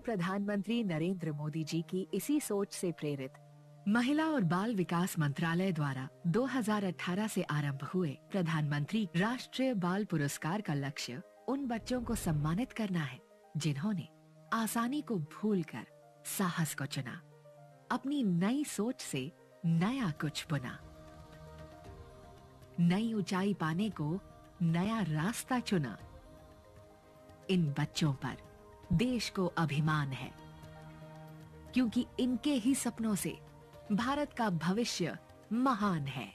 प्रधानमंत्री नरेंद्र मोदी जी की इसी सोच से प्रेरित महिला और बाल विकास मंत्रालय द्वारा 2018 से आरंभ हुए प्रधानमंत्री राष्ट्रीय बाल पुरस्कार का लक्ष्य उन बच्चों को सम्मानित करना है जिन्होंने आसानी को भूलकर साहस को चुना, अपनी नई सोच से नया कुछ बुना, नई ऊंचाई पाने को नया रास्ता चुना। इन बच्चों पर देश को अभिमान है, क्योंकि इनके ही सपनों से भारत का भविष्य महान है।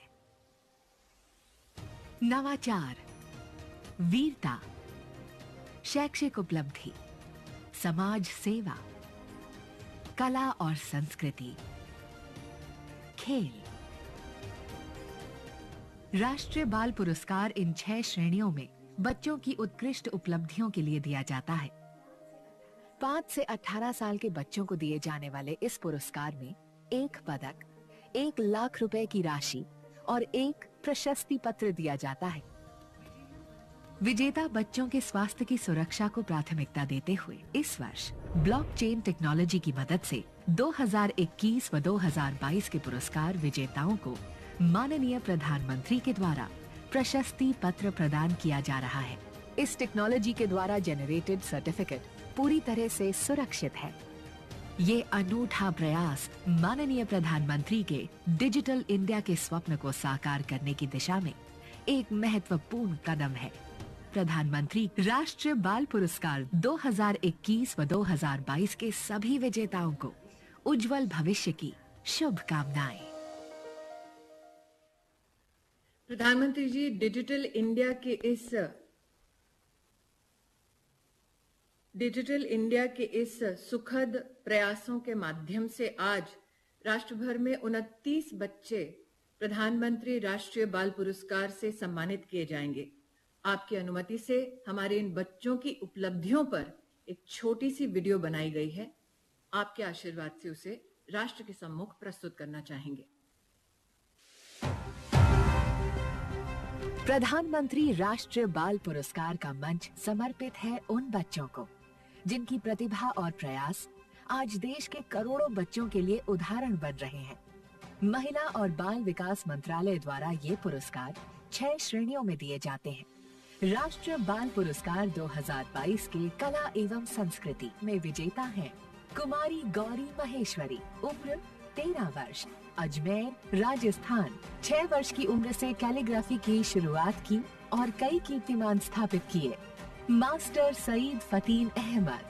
नवाचार, वीरता, शैक्षिक उपलब्धि, समाज सेवा, कला और संस्कृति, खेल। राष्ट्रीय बाल पुरस्कार इन 6 श्रेणियों में बच्चों की उत्कृष्ट उपलब्धियों के लिए दिया जाता है। 5 से 18 साल के बच्चों को दिए जाने वाले इस पुरस्कार में 1 पदक, 1 लाख रुपए की राशि और 1 प्रशस्ति पत्र दिया जाता है। विजेता बच्चों के स्वास्थ्य की सुरक्षा को प्राथमिकता देते हुए इस वर्ष ब्लॉकचेन टेक्नोलॉजी की मदद से 2021 व 2022 के पुरस्कार विजेताओं को माननीय प्रधानमंत्री के द्वारा प्रशस्ति पत्र प्रदान किया जा रहा है। इस टेक्नोलॉजी के द्वारा जनरेटेड सर्टिफिकेट पूरी तरह से सुरक्षित है। ये अनूठा प्रयास माननीय प्रधानमंत्री के डिजिटल इंडिया के स्वप्न को साकार करने की दिशा में एक महत्वपूर्ण कदम है। प्रधानमंत्री राष्ट्रीय बाल पुरस्कार 2021 व 2022 के सभी विजेताओं को उज्जवल भविष्य की शुभकामनाएं। प्रधानमंत्री जी, डिजिटल इंडिया के इस सुखद प्रयासों के माध्यम से आज राष्ट्र भर में 29 बच्चे प्रधानमंत्री राष्ट्रीय बाल पुरस्कार से सम्मानित किए जाएंगे। आपकी अनुमति से हमारे इन बच्चों की उपलब्धियों पर एक छोटी सी वीडियो बनाई गई है। आपके आशीर्वाद से उसे राष्ट्र के सम्मुख प्रस्तुत करना चाहेंगे। प्रधानमंत्री राष्ट्रीय बाल पुरस्कार का मंच समर्पित है उन बच्चों को जिनकी प्रतिभा और प्रयास आज देश के करोड़ों बच्चों के लिए उदाहरण बन रहे हैं। महिला और बाल विकास मंत्रालय द्वारा ये पुरस्कार 6 श्रेणियों में दिए जाते हैं। राष्ट्रीय बाल पुरस्कार 2022 के कला एवं संस्कृति में विजेता हैं कुमारी गौरी महेश्वरी, उम्र 13 वर्ष, अजमेर, राजस्थान। 6 वर्ष की उम्र से कैलीग्राफी की शुरुआत की और कई कीर्तिमान स्थापित किए। मास्टर सईद फतीन अहमद,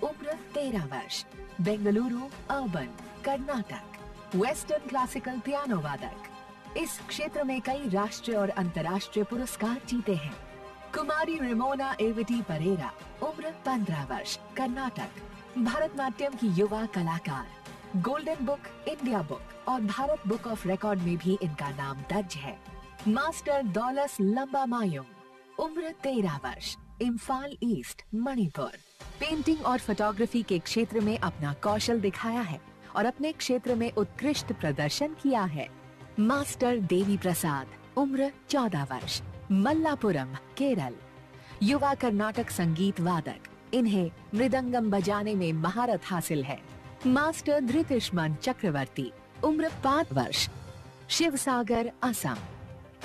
उम्र 13 वर्ष, Bengaluru, urban, Karnataka, western classical piano वादक। इस क्षेत्र में कई राष्ट्रीय और अंतर्राष्ट्रीय पुरस्कार जीते हैं। कुमारी रिमोना एविटी परेरा, उम्र 15 वर्ष, कर्नाटक, भरतनाट्यम की युवा कलाकार। गोल्डन बुक, इंडिया बुक और भारत बुक ऑफ रिकॉर्ड में भी इनका नाम दर्ज है। मास्टर दौलस लंबा मायूं, उम्र 13 वर्ष, इम्फाल ईस्ट, मणिपुर। पेंटिंग और फोटोग्राफी के क्षेत्र में अपना कौशल दिखाया है और अपने क्षेत्र में उत्कृष्ट प्रदर्शन किया है। मास्टर देवी प्रसाद, उम्र 14 वर्ष, मल्लापुरम, केरल, युवा कर्नाटक संगीत वादक। इन्हें मृदंगम बजाने में महारत हासिल है। मास्टर धृतिष्मन चक्रवर्ती, उम्र 5 वर्ष, शिवसागर, असम।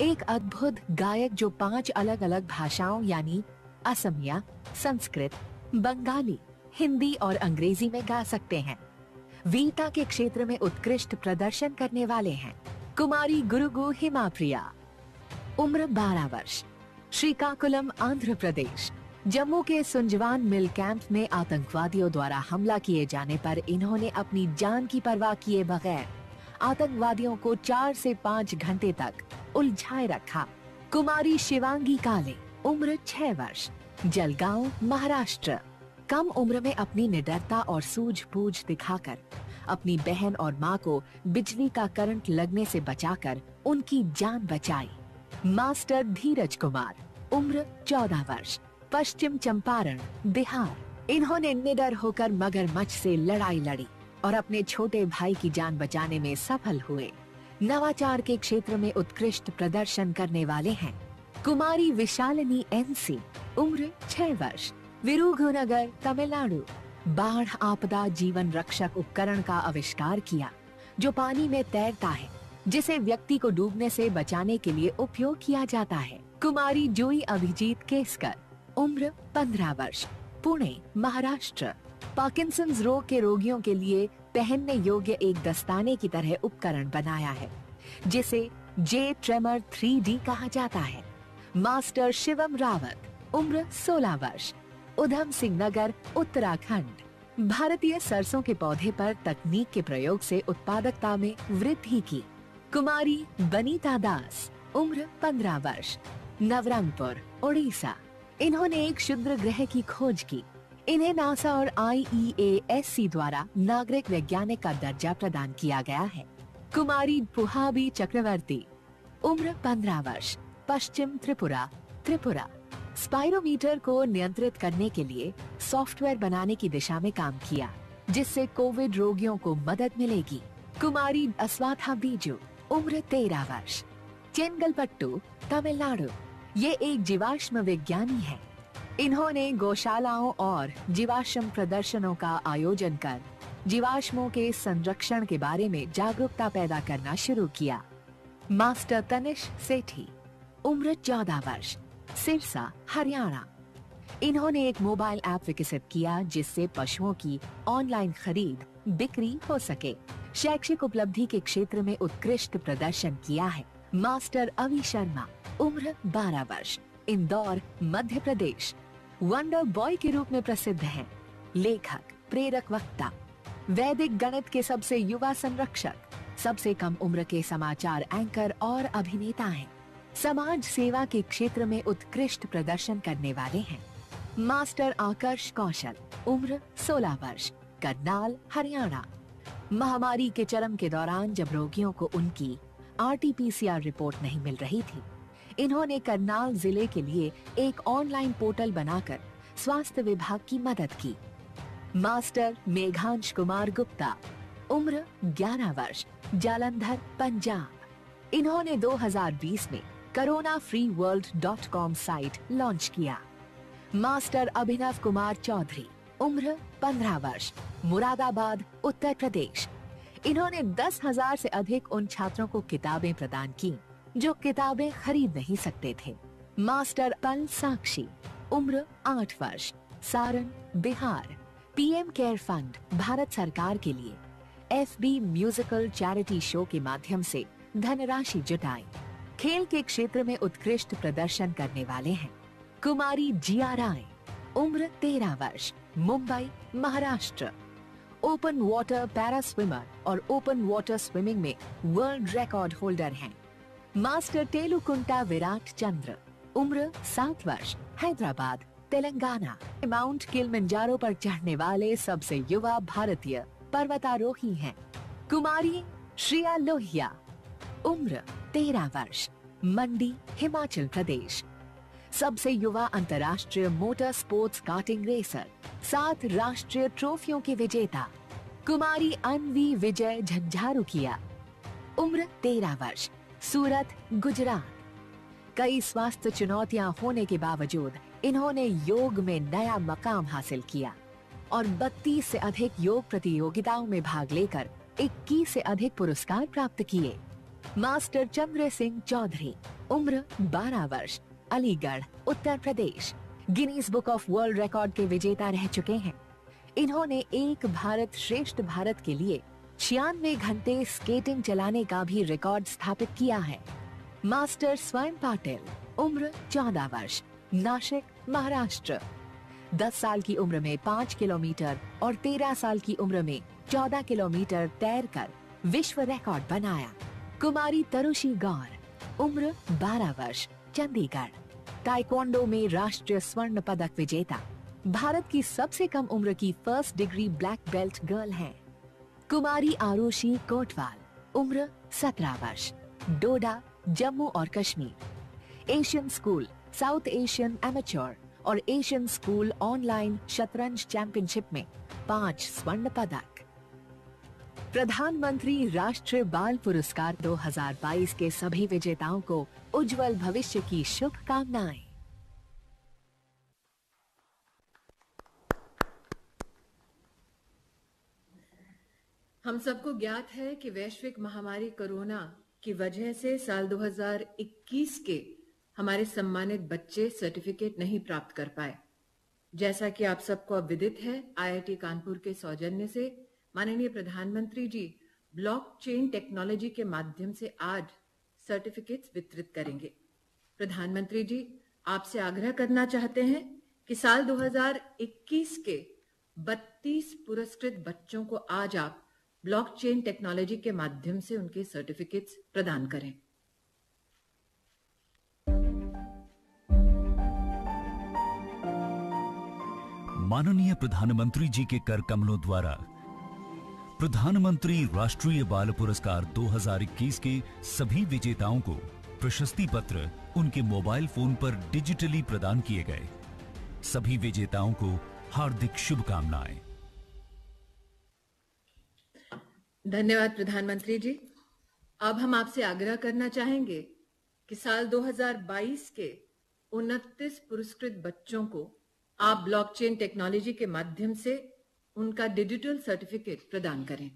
एक अद्भुत गायक जो 5 अलग अलग भाषाओं यानी असमिया, संस्कृत, बंगाली, हिंदी और अंग्रेजी में गा सकते हैं। वीरता के क्षेत्र में उत्कृष्ट प्रदर्शन करने वाले हैं कुमारी गुरुगु हिमाप्रिया, उम्र 12 वर्ष, श्रीकाकुलम, आंध्र प्रदेश। जम्मू के सुंजवान मिल कैंप में आतंकवादियों द्वारा हमला किए जाने पर इन्होंने अपनी जान की परवाह किए बगैर आतंकवादियों को 4 से 5 घंटे तक उलझाए रखा। कुमारी शिवांगी काले, उम्र 6 वर्ष, जलगांव, महाराष्ट्र। कम उम्र में अपनी निडरता और सूझबूझ दिखाकर अपनी बहन और मां को बिजली का करंट लगने से बचाकर उनकी जान बचाई। मास्टर धीरज कुमार, उम्र 14 वर्ष, पश्चिम चंपारण, बिहार। इन्होंने निडर होकर मगरमच्छ से लड़ाई लड़ी और अपने छोटे भाई की जान बचाने में सफल हुए। नवाचार के क्षेत्र में उत्कृष्ट प्रदर्शन करने वाले हैं कुमारी विशालिनी एनसी, उम्र 6 वर्ष, विरुधुनगर, तमिलनाडु। बाढ़ आपदा जीवन रक्षक उपकरण का आविष्कार किया जो पानी में तैरता है, जिसे व्यक्ति को डूबने से बचाने के लिए उपयोग किया जाता है। कुमारी जूही अभिजीत केसकर, उम्र 15 वर्ष, पुणे, महाराष्ट्र, पार्किंसंस रोग के रोगियों के लिए पहनने योग्य एक दस्ताने की तरह उपकरण बनाया है, जिसे जे ट्रेमर 3D कहा जाता है। मास्टर शिवम रावत, उम्र 16 वर्ष, उधम सिंह नगर, उत्तराखंड, भारतीय सरसों के पौधे पर तकनीक के प्रयोग से उत्पादकता में वृद्धि की। कुमारी बनीता दास, उम्र 15 वर्ष, नवरंगपुर, ओडिशा, इन्होंने एक क्षुद्र ग्रह की खोज की। इन्हें नासा और IEASC द्वारा नागरिक वैज्ञानिक का दर्जा प्रदान किया गया है। कुमारी पुहाबी चक्रवर्ती, उम्र 15 वर्ष, पश्चिम त्रिपुरा, त्रिपुरा, स्पाइरोमीटर को नियंत्रित करने के लिए सॉफ्टवेयर बनाने की दिशा में काम किया, जिससे कोविड रोगियों को मदद मिलेगी। कुमारी अस्वाथा बीजू, उम्र 13 वर्ष, चेंगलपट्टू, तमिलनाडु, ये एक जीवाश्म विज्ञानी है। इन्होंने गौशालाओं और जीवाश्म प्रदर्शनों का आयोजन कर जीवाश्मों के संरक्षण के बारे में जागरूकता पैदा करना शुरू किया। मास्टर तनिष सेठी, उम्र 14 वर्ष, सिरसा, हरियाणा, इन्होंने एक मोबाइल ऐप विकसित किया जिससे पशुओं की ऑनलाइन खरीद बिक्री हो सके। शैक्षिक उपलब्धि के क्षेत्र में उत्कृष्ट प्रदर्शन किया है। मास्टर अवि शर्मा, उम्र 12 वर्ष, इंदौर, मध्य प्रदेश, वंडर बॉय के रूप में प्रसिद्ध हैं। लेखक, प्रेरक वक्ता, वैदिक गणित के सबसे युवा संरक्षक, सबसे कम उम्र के समाचार एंकर और अभिनेता हैं। समाज सेवा के क्षेत्र में उत्कृष्ट प्रदर्शन करने वाले हैं। मास्टर आकर्ष कौशल, उम्र 16 वर्ष, करनाल, हरियाणा, महामारी के चरम के दौरान जब रोगियों को उनकी RT-PCR रिपोर्ट नहीं मिल रही थी, इन्होंने करनाल जिले के लिए एक ऑनलाइन पोर्टल बनाकर स्वास्थ्य विभाग की मदद की। मास्टर मेघांश कुमार गुप्ता, उम्र 11 वर्ष, जालंधर, पंजाब, इन्होंने 2020 में coronafreeworld.com साइट लॉन्च किया। मास्टर अभिनव कुमार चौधरी, उम्र 15 वर्ष, मुरादाबाद, उत्तर प्रदेश, इन्होंने 10,000 से अधिक उन छात्रों को किताबें प्रदान की जो किताबें खरीद नहीं सकते थे। मास्टर पल साक्षी, उम्र 8 वर्ष, Saran, Bihar, PM care fund Bharat सरकार के लिए FB म्यूजिकल चैरिटी शो के माध्यम से धनराशि जुटाई। खेल के क्षेत्र में उत्कृष्ट प्रदर्शन करने वाले हैं। कुमारी जिया राय, उम्र 13 वर्ष, Mumbai, Maharashtra, open water para swimmer और ओपन वाटर स्विमिंग में वर्ल्ड रिकॉर्ड होल्डर हैं। मास्टर टेलुकुंटा विराट चंद्र, उम्र 7 वर्ष, हैदराबाद, तेलंगाना, माउंट किलिमंजारो पर चढ़ने वाले सबसे युवा भारतीय पर्वतारोही हैं। कुमारी श्रिया लोहिया, उम्र 13 वर्ष, मंडी, हिमाचल प्रदेश, सबसे युवा अंतर्राष्ट्रीय मोटर स्पोर्ट्स कार्टिंग रेसर, 7 राष्ट्रीय ट्रॉफियों की विजेता। कुमारी अनवी विजय झंझारुकिया, उम्र 13 वर्ष, सूरत, गुजरात, कई स्वास्थ्य चुनौतियां होने के बावजूद इन्होंने योग में नया मकाम हासिल किया और 32 से अधिक योग प्रतियोगिताओं में भाग लेकर 21 से अधिक पुरस्कार प्राप्त किए। मास्टर चंद्र सिंह चौधरी, उम्र 12 वर्ष, Aligarh, Uttar Pradesh, Guinness book of world record के विजेता रह चुके हैं। इन्होंने एक भारत श्रेष्ठ भारत के लिए 96 घंटे स्केटिंग चलाने का भी रिकॉर्ड स्थापित किया है। मास्टर स्वयं पाटिल, उम्र 14 वर्ष, नासिक, महाराष्ट्र, 10 साल की उम्र में 5 किलोमीटर और 13 साल की उम्र में 14 किलोमीटर तैरकर विश्व रिकॉर्ड बनाया। कुमारी तरुषी गौर, उम्र 12 वर्ष, चंडीगढ़, ताइक्वांडो में राष्ट्रीय स्वर्ण पदक विजेता, भारत की सबसे कम उम्र की first degree black belt girl हैं। कुमारी आरुषि कोटवाल, उम्र 17 वर्ष, डोडा, जम्मू और Kashmir, Asian school, south Asian amateur और एशियन स्कूल ऑनलाइन शतरंज चैंपियनशिप में 5 स्वर्ण पदक। प्रधानमंत्री राष्ट्रीय बाल पुरस्कार 2022 के सभी विजेताओं को उज्जवल भविष्य की शुभकामनाएं। हम सबको ज्ञात है कि वैश्विक महामारी कोरोना की वजह से साल 2021 के हमारे सम्मानित बच्चे सर्टिफिकेट नहीं प्राप्त कर पाए। जैसा कि आप सबको अब विदित है, आईआईटी कानपुर के सौजन्य से माननीय प्रधानमंत्री जी ब्लॉकचेन टेक्नोलॉजी के माध्यम से आज सर्टिफिकेट्स वितरित करेंगे। प्रधानमंत्री जी आपसे आग्रह करना चाहते हैं कि साल 2021 के 32 पुरस्कृत बच्चों को आज आप ब्लॉकचेन टेक्नोलॉजी के माध्यम से उनके सर्टिफिकेट्स प्रदान करें। माननीय प्रधानमंत्री जी के कर कमलों द्वारा प्रधानमंत्री राष्ट्रीय बाल पुरस्कार 2021 के सभी विजेताओं को प्रशस्ति पत्र उनके मोबाइल फोन पर डिजिटली प्रदान किए गए। सभी विजेताओं को हार्दिक शुभकामनाएं। धन्यवाद प्रधानमंत्री जी। अब हम आपसे आग्रह करना चाहेंगे कि साल 2022 के 29 पुरस्कृत बच्चों को आप ब्लॉकचेन टेक्नोलॉजी के माध्यम से उनका डिजिटल सर्टिफिकेट प्रदान करें।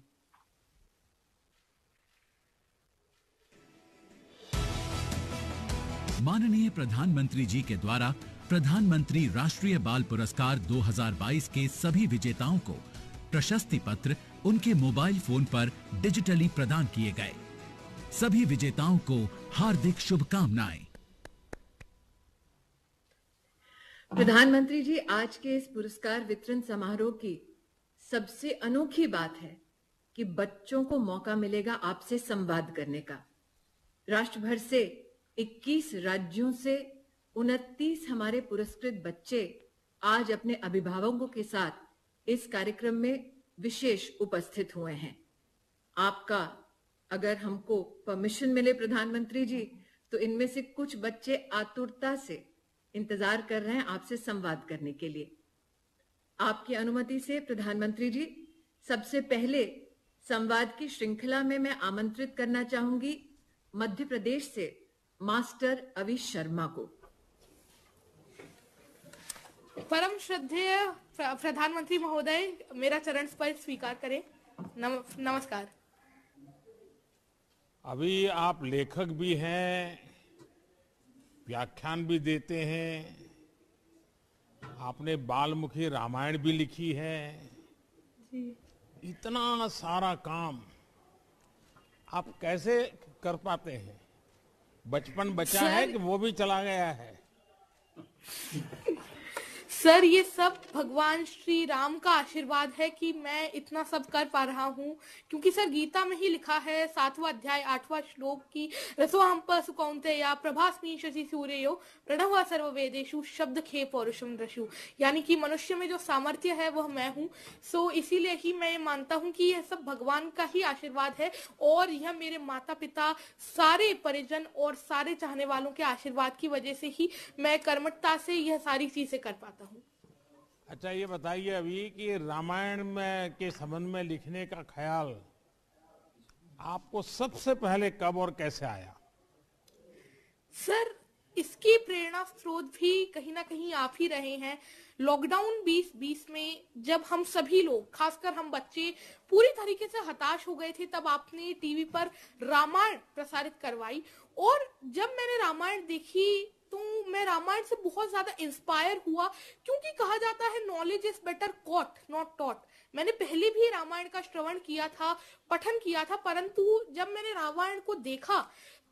माननीय प्रधानमंत्री जी के द्वारा प्रधानमंत्री राष्ट्रीय बाल पुरस्कार 2022 के सभी विजेताओं को प्रशस्ति पत्र उनके मोबाइल फोन पर डिजिटली प्रदान किए गए। सभी विजेताओं को हार्दिक शुभकामनाएं। प्रधानमंत्री जी, आज के इस पुरस्कार वितरण समारोह की सबसे अनोखी बात है कि बच्चों को मौका मिलेगा आपसे संवाद करने का। राष्ट्र भर से 21 राज्यों से 29 हमारे पुरस्कृत बच्चे आज अपने अभिभावकों के साथ इस कार्यक्रम में विशेष उपस्थित हुए हैं। आपका अगर हमको परमिशन मिले प्रधानमंत्री जी, तो इनमें से कुछ बच्चे आतुरता से इंतजार कर रहे हैं आपसे संवाद करने के लिए। आपकी अनुमति से प्रधानमंत्री जी, सबसे पहले संवाद की श्रृंखला में मैं आमंत्रित करना चाहूंगी मध्य प्रदेश से मास्टर अवि शर्मा को। परम श्रद्धेय प्रधानमंत्री महोदय, मेरा चरण स्पर्श स्वीकार करें। नमस्कार। अभी आप लेखक भी हैं, व्याख्यान भी देते हैं, आपने बालमुखी रामायण भी लिखी है जी। इतना सारा काम आप कैसे कर पाते हैं? बचपन बचा है कि वो भी चला गया है? सर, ये सब भगवान श्री राम का आशीर्वाद है कि मैं इतना सब कर पा रहा हूँ, क्योंकि सर गीता में ही लिखा है 7वां अध्याय 8वां श्लोक की रसोहम पशु कौन्तेया प्रभास्मि शशि सूर्यो प्रणव सर्ववेदेषु शब्द खे पौरुषम रशु, यानी कि मनुष्य में जो सामर्थ्य है वह मैं हूँ। सो इसीलिए ही मैं मानता हूँ कि यह सब भगवान का ही आशीर्वाद है और यह मेरे माता पिता, सारे परिजन और सारे चाहने वालों के आशीर्वाद की वजह से ही मैं कर्मठता से यह सारी चीजें कर पाता हूँ। अच्छा, ये बताइए अभी कि रामायण में के संबंध में लिखने का ख्याल आपको सबसे पहले कब और कैसे आया? सर, इसकी प्रेरणा स्रोत भी कहीं ना कहीं आप ही रहे हैं। लॉकडाउन 2020 में जब हम सभी लोग, खासकर हम बच्चे, पूरी तरीके से हताश हो गए थे, तब आपने टीवी पर रामायण प्रसारित करवाई और जब मैंने रामायण देखी तो मैं रामायण से बहुत ज्यादा इंस्पायर हुआ, क्योंकि कहा जाता है knowledge is better caught not taught. मैंने पहले भी रामायण का श्रवण किया था, पठन किया था, परंतु जब मैंने रामायण को देखा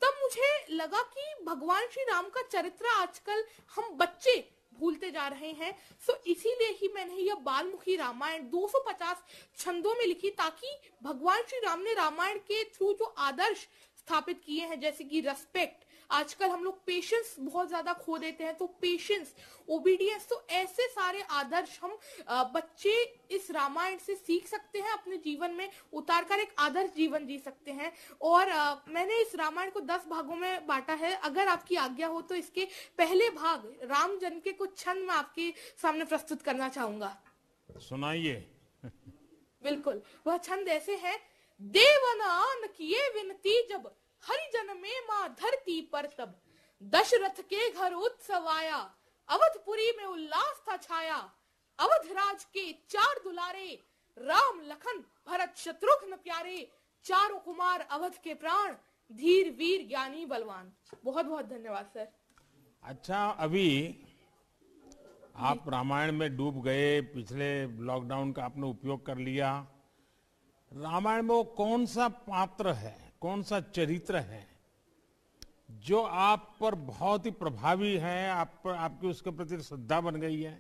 तब मुझे लगा कि भगवान श्री राम का चरित्र आजकल हम बच्चे भूलते जा रहे हैं। सो इसीलिए ही मैंने यह बालमुखी रामायण 250 छंदों में लिखी, ताकि भगवान श्री राम ने रामायण के थ्रू जो आदर्श स्थापित किए हैं, जैसे कि रेस्पेक्ट, आजकल हम लोग पेशेंस बहुत ज्यादा खो देते हैं, तो पेशेंस, ओबीडियंस, तो ऐसे सारे आदर्श हम बच्चे इस रामायण से सीख सकते हैं, अपने जीवन में उतारकर एक आदर्श जीवन जी सकते हैं। और मैंने इस रामायण को 10 भागों में बांटा है। अगर आपकी आज्ञा हो तो इसके पहले भाग राम जन्म के कुछ छंद मैं आपके सामने प्रस्तुत करना चाहूंगा। सुनाइए। बिल्कुल, वह छंद ऐसे है। देवनान किए विनती जब हरिजन में मां धरती पर, तब दशरथ के घर उत्सव आया, अवधपुरी में उल्लास था छाया। अवधराज के 4 दुलारे राम लखन भरत शत्रुघ्न प्यारे, चारों कुमार अवध के प्राण, धीर वीर ज्ञानी बलवान। बहुत बहुत धन्यवाद सर। अच्छा, अभी आप रामायण में डूब गए, पिछले लॉकडाउन का आपने उपयोग कर लिया। रामायण में वो कौन सा पात्र है, कौन सा चरित्र है जो आप पर बहुत ही प्रभावी है, आप पर आपकी उसके प्रति श्रद्धा बन गई है?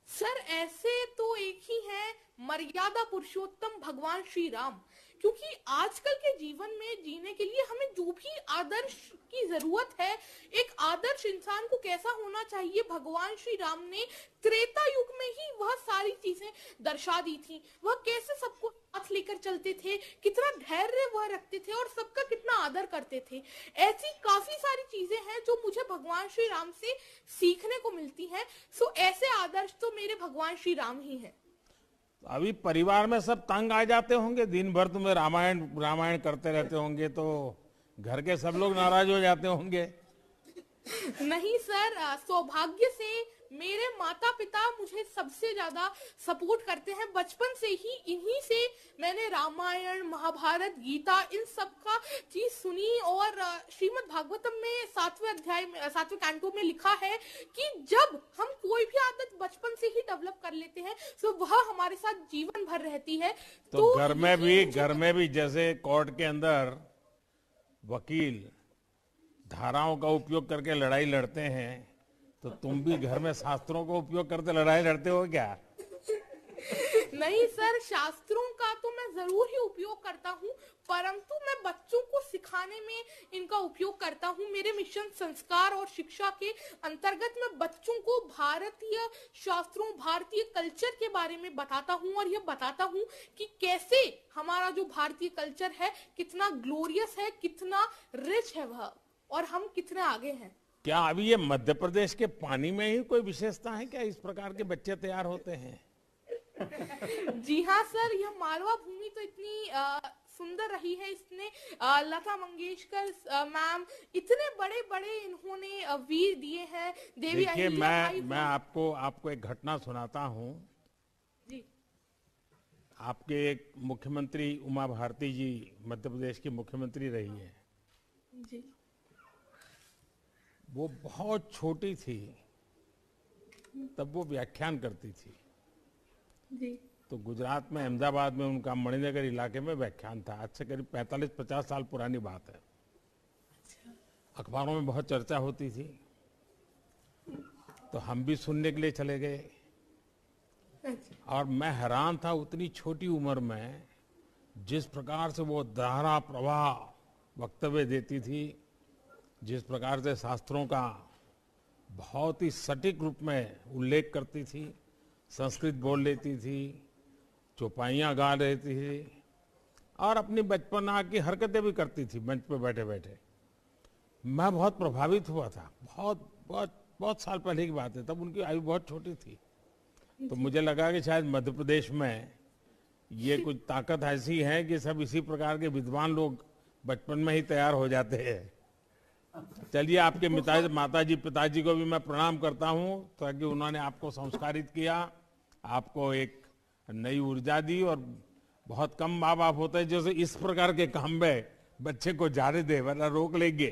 सर ऐसे तो एक ही है, मर्यादा पुरुषोत्तम भगवान श्री राम। क्योंकि आजकल के जीवन में जीने के लिए हमें जो भी आदर्श की जरूरत है, एक आदर्श इंसान को कैसा होना चाहिए, भगवान श्री राम ने त्रेता युग में ही वह सारी चीजें दर्शा दी थी। वह कैसे सबको साथ लेकर चलते थे, कितना धैर्य वह रखते थे और सबका कितना आदर करते थे। ऐसी काफी सारी चीजें हैं जो मुझे भगवान श्री राम से सीखने को मिलती हैं। सो ऐसे आदर्श तो मेरे भगवान श्री राम ही हैं। अभी परिवार में सब तंग आ जाते होंगे, दिन भर तुम्हें रामायण रामायण करते रहते होंगे, तो घर के सब लोग नाराज हो जाते होंगे। नहीं सर, सौभाग्य से मेरे माता पिता मुझे सबसे ज्यादा सपोर्ट करते हैं। बचपन से ही इन्हीं से मैंने रामायण, महाभारत, गीता इन सब का चीज सुनी। और श्रीमद् भागवतम में 7वें अध्याय में 7वें कैंटो में लिखा है कि जब हम कोई भी आदत बचपन से ही डेवलप कर लेते हैं तो वह हमारे साथ जीवन भर रहती है। तो घर में भी जैसे कोर्ट के अंदर वकील धाराओं का उपयोग करके लड़ाई लड़ते हैं, तो तुम भी घर में शास्त्रों का उपयोग करते लड़ाई लड़ते हो क्या? नहीं सर, शास्त्रों का तो मैं जरूर ही उपयोग करता हूँ, परंतु मैं बच्चों को सिखाने में इनका उपयोग करता हूँ। मेरे मिशन संस्कार और शिक्षा के अंतर्गत मैं बच्चों को भारतीय शास्त्रों, भारतीय कल्चर के बारे में बताता हूँ और ये बताता हूँ कि कैसे हमारा जो भारतीय कल्चर है कितना ग्लोरियस है, कितना रिच है वह, और हम कितने आगे हैं। क्या अभी ये मध्य प्रदेश के पानी में ही कोई विशेषता है क्या, इस प्रकार के बच्चे तैयार होते हैं? जी हाँ सर, यह मालवा भूमि तो इतनी सुंदर रही है। इसने लता मंगेशकर मैम, इतने बड़े बड़े इन्होंने वीर दिए हैं। देवी देखिए, अहिल्याबाई। मैं आपको एक घटना सुनाता हूँ। जी। आपके एक मुख्यमंत्री उमा भारती जी मध्य प्रदेश की मुख्यमंत्री रही है। जी। वो बहुत छोटी थी तब वो व्याख्यान करती थी। जी। तो गुजरात में अहमदाबाद में उनका मणिनगर इलाके में व्याख्यान था। आज से करीब 45-50 साल पुरानी बात है। अखबारों में बहुत चर्चा होती थी, तो हम भी सुनने के लिए चले गए। और मैं हैरान था, उतनी छोटी उम्र में जिस प्रकार से वो धारा प्रवाह वक्तव्य देती थी, जिस प्रकार से शास्त्रों का बहुत ही सटीक रूप में उल्लेख करती थी, संस्कृत बोल लेती थी, चौपाइयाँ गा लेती थी और अपनी बचपना की हरकतें भी करती थी मंच पे बैठे बैठे। मैं बहुत प्रभावित हुआ था। बहुत बहुत बहुत साल पहले की बात है, तब उनकी आयु बहुत छोटी थी। तो मुझे लगा कि शायद मध्य प्रदेश में ये कुछ ताकत ऐसी है कि सब इसी प्रकार के विद्वान लोग बचपन में ही तैयार हो जाते हैं। चलिए, आपके माताजी पिताजी को भी मैं प्रणाम करता हूं, ताकि उन्होंने आपको संस्कारित किया, आपको एक नई ऊर्जा दी। और बहुत कम माँ बाप होते हैं जैसे इस प्रकार के काम में बच्चे को जाने दे, वरना रोक लेंगे।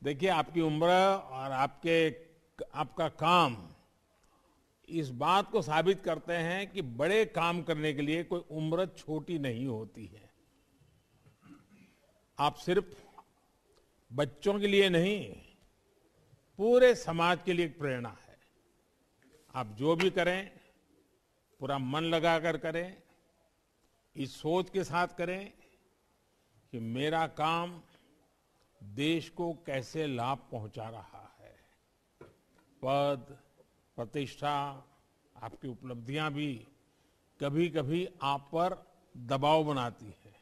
देखिए, आपकी उम्र और आपका काम इस बात को साबित करते हैं कि बड़े काम करने के लिए कोई उम्र छोटी नहीं होती है। आप सिर्फ बच्चों के लिए नहीं, पूरे समाज के लिए एक प्रेरणा है। आप जो भी करें पूरा मन लगाकर करें, इस सोच के साथ करें कि मेरा काम देश को कैसे लाभ पहुंचा रहा है। पद, प्रतिष्ठा, आपकी उपलब्धियां भी कभी कभी आप पर दबाव बनाती है।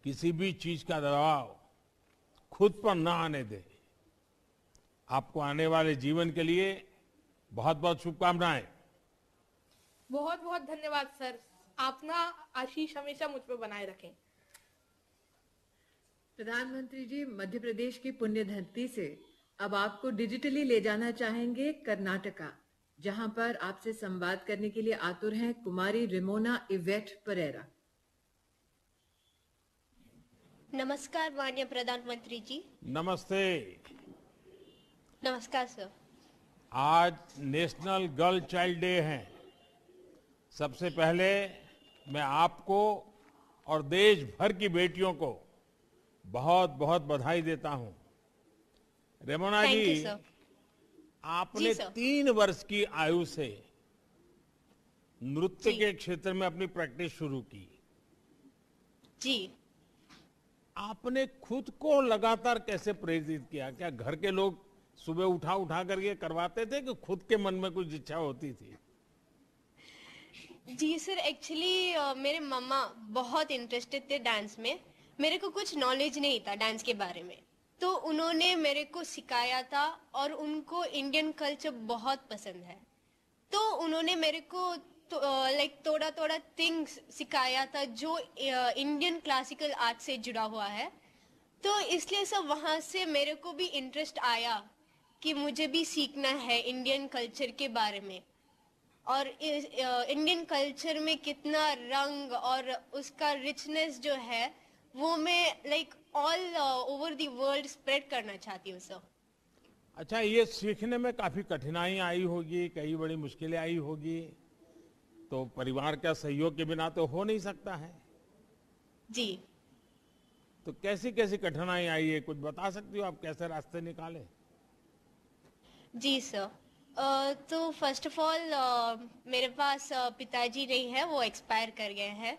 किसी भी चीज का दबाव खुद पर ना आने दे। आपको आने वाले जीवन के लिए बहुत बहुत शुभकामनाएं। बहुत बहुत धन्यवाद सर, अपना आशीष हमेशा मुझ पर बनाए रखें। प्रधानमंत्री जी, मध्य प्रदेश की पुण्य धरती से अब आपको डिजिटली ले जाना चाहेंगे कर्नाटका। जहां पर आपसे संवाद करने के लिए आतुर हैं कुमारी रिमोना इवेट परेरा। नमस्कार माननीय प्रधानमंत्री जी। नमस्ते। नमस्कार सर। आज नेशनल गर्ल चाइल्ड डे है। सबसे पहले मैं आपको और देश भर की बेटियों को बहुत बहुत बधाई देता हूं। रेमोना थैंक यू जी, सर। आपने जी सर। 3 वर्ष की आयु से नृत्य जी। के क्षेत्र में अपनी प्रैक्टिस शुरू की। जी आपने खुद को लगातार कैसे प्रेरित किया? क्या घर के लोग सुबह उठा उठा करके करवाते थे कि खुद के मन में कुछ इच्छा होती थी? जी सर, एक्चुअली मेरे मम्मा बहुत इंटरेस्टेड थे डांस में। मेरे को कुछ नॉलेज नहीं था डांस के बारे में, तो उन्होंने मेरे को सिखाया था और उनको इंडियन कल्चर बहुत पसंद है, तो उन्होंने मेरे को लाइक थोड़ा थोड़ा थिंग्स सिखाया था जो इंडियन क्लासिकल आर्ट से जुड़ा हुआ है। तो इसलिए सब वहाँ से मेरे को भी इंटरेस्ट आया कि मुझे भी सीखना है इंडियन कल्चर के बारे में, और इंडियन कल्चर में कितना रंग और उसका रिचनेस जो है वो मैं like all over the world spread करना चाहती हूँ सर। अच्छा, ये सीखने में काफी कठिनाई आई होगी, कई बड़ी मुश्किलें आई होगी, तो परिवार का सहयोग के बिना तो हो नहीं सकता है। जी तो कैसी कैसी कठिनाई आई है, कुछ बता सकती हो आप? कैसे रास्ते निकाले? जी सर, तो फर्स्ट ऑफ ऑल मेरे पास पिताजी नहीं है, वो एक्सपायर कर गए हैं,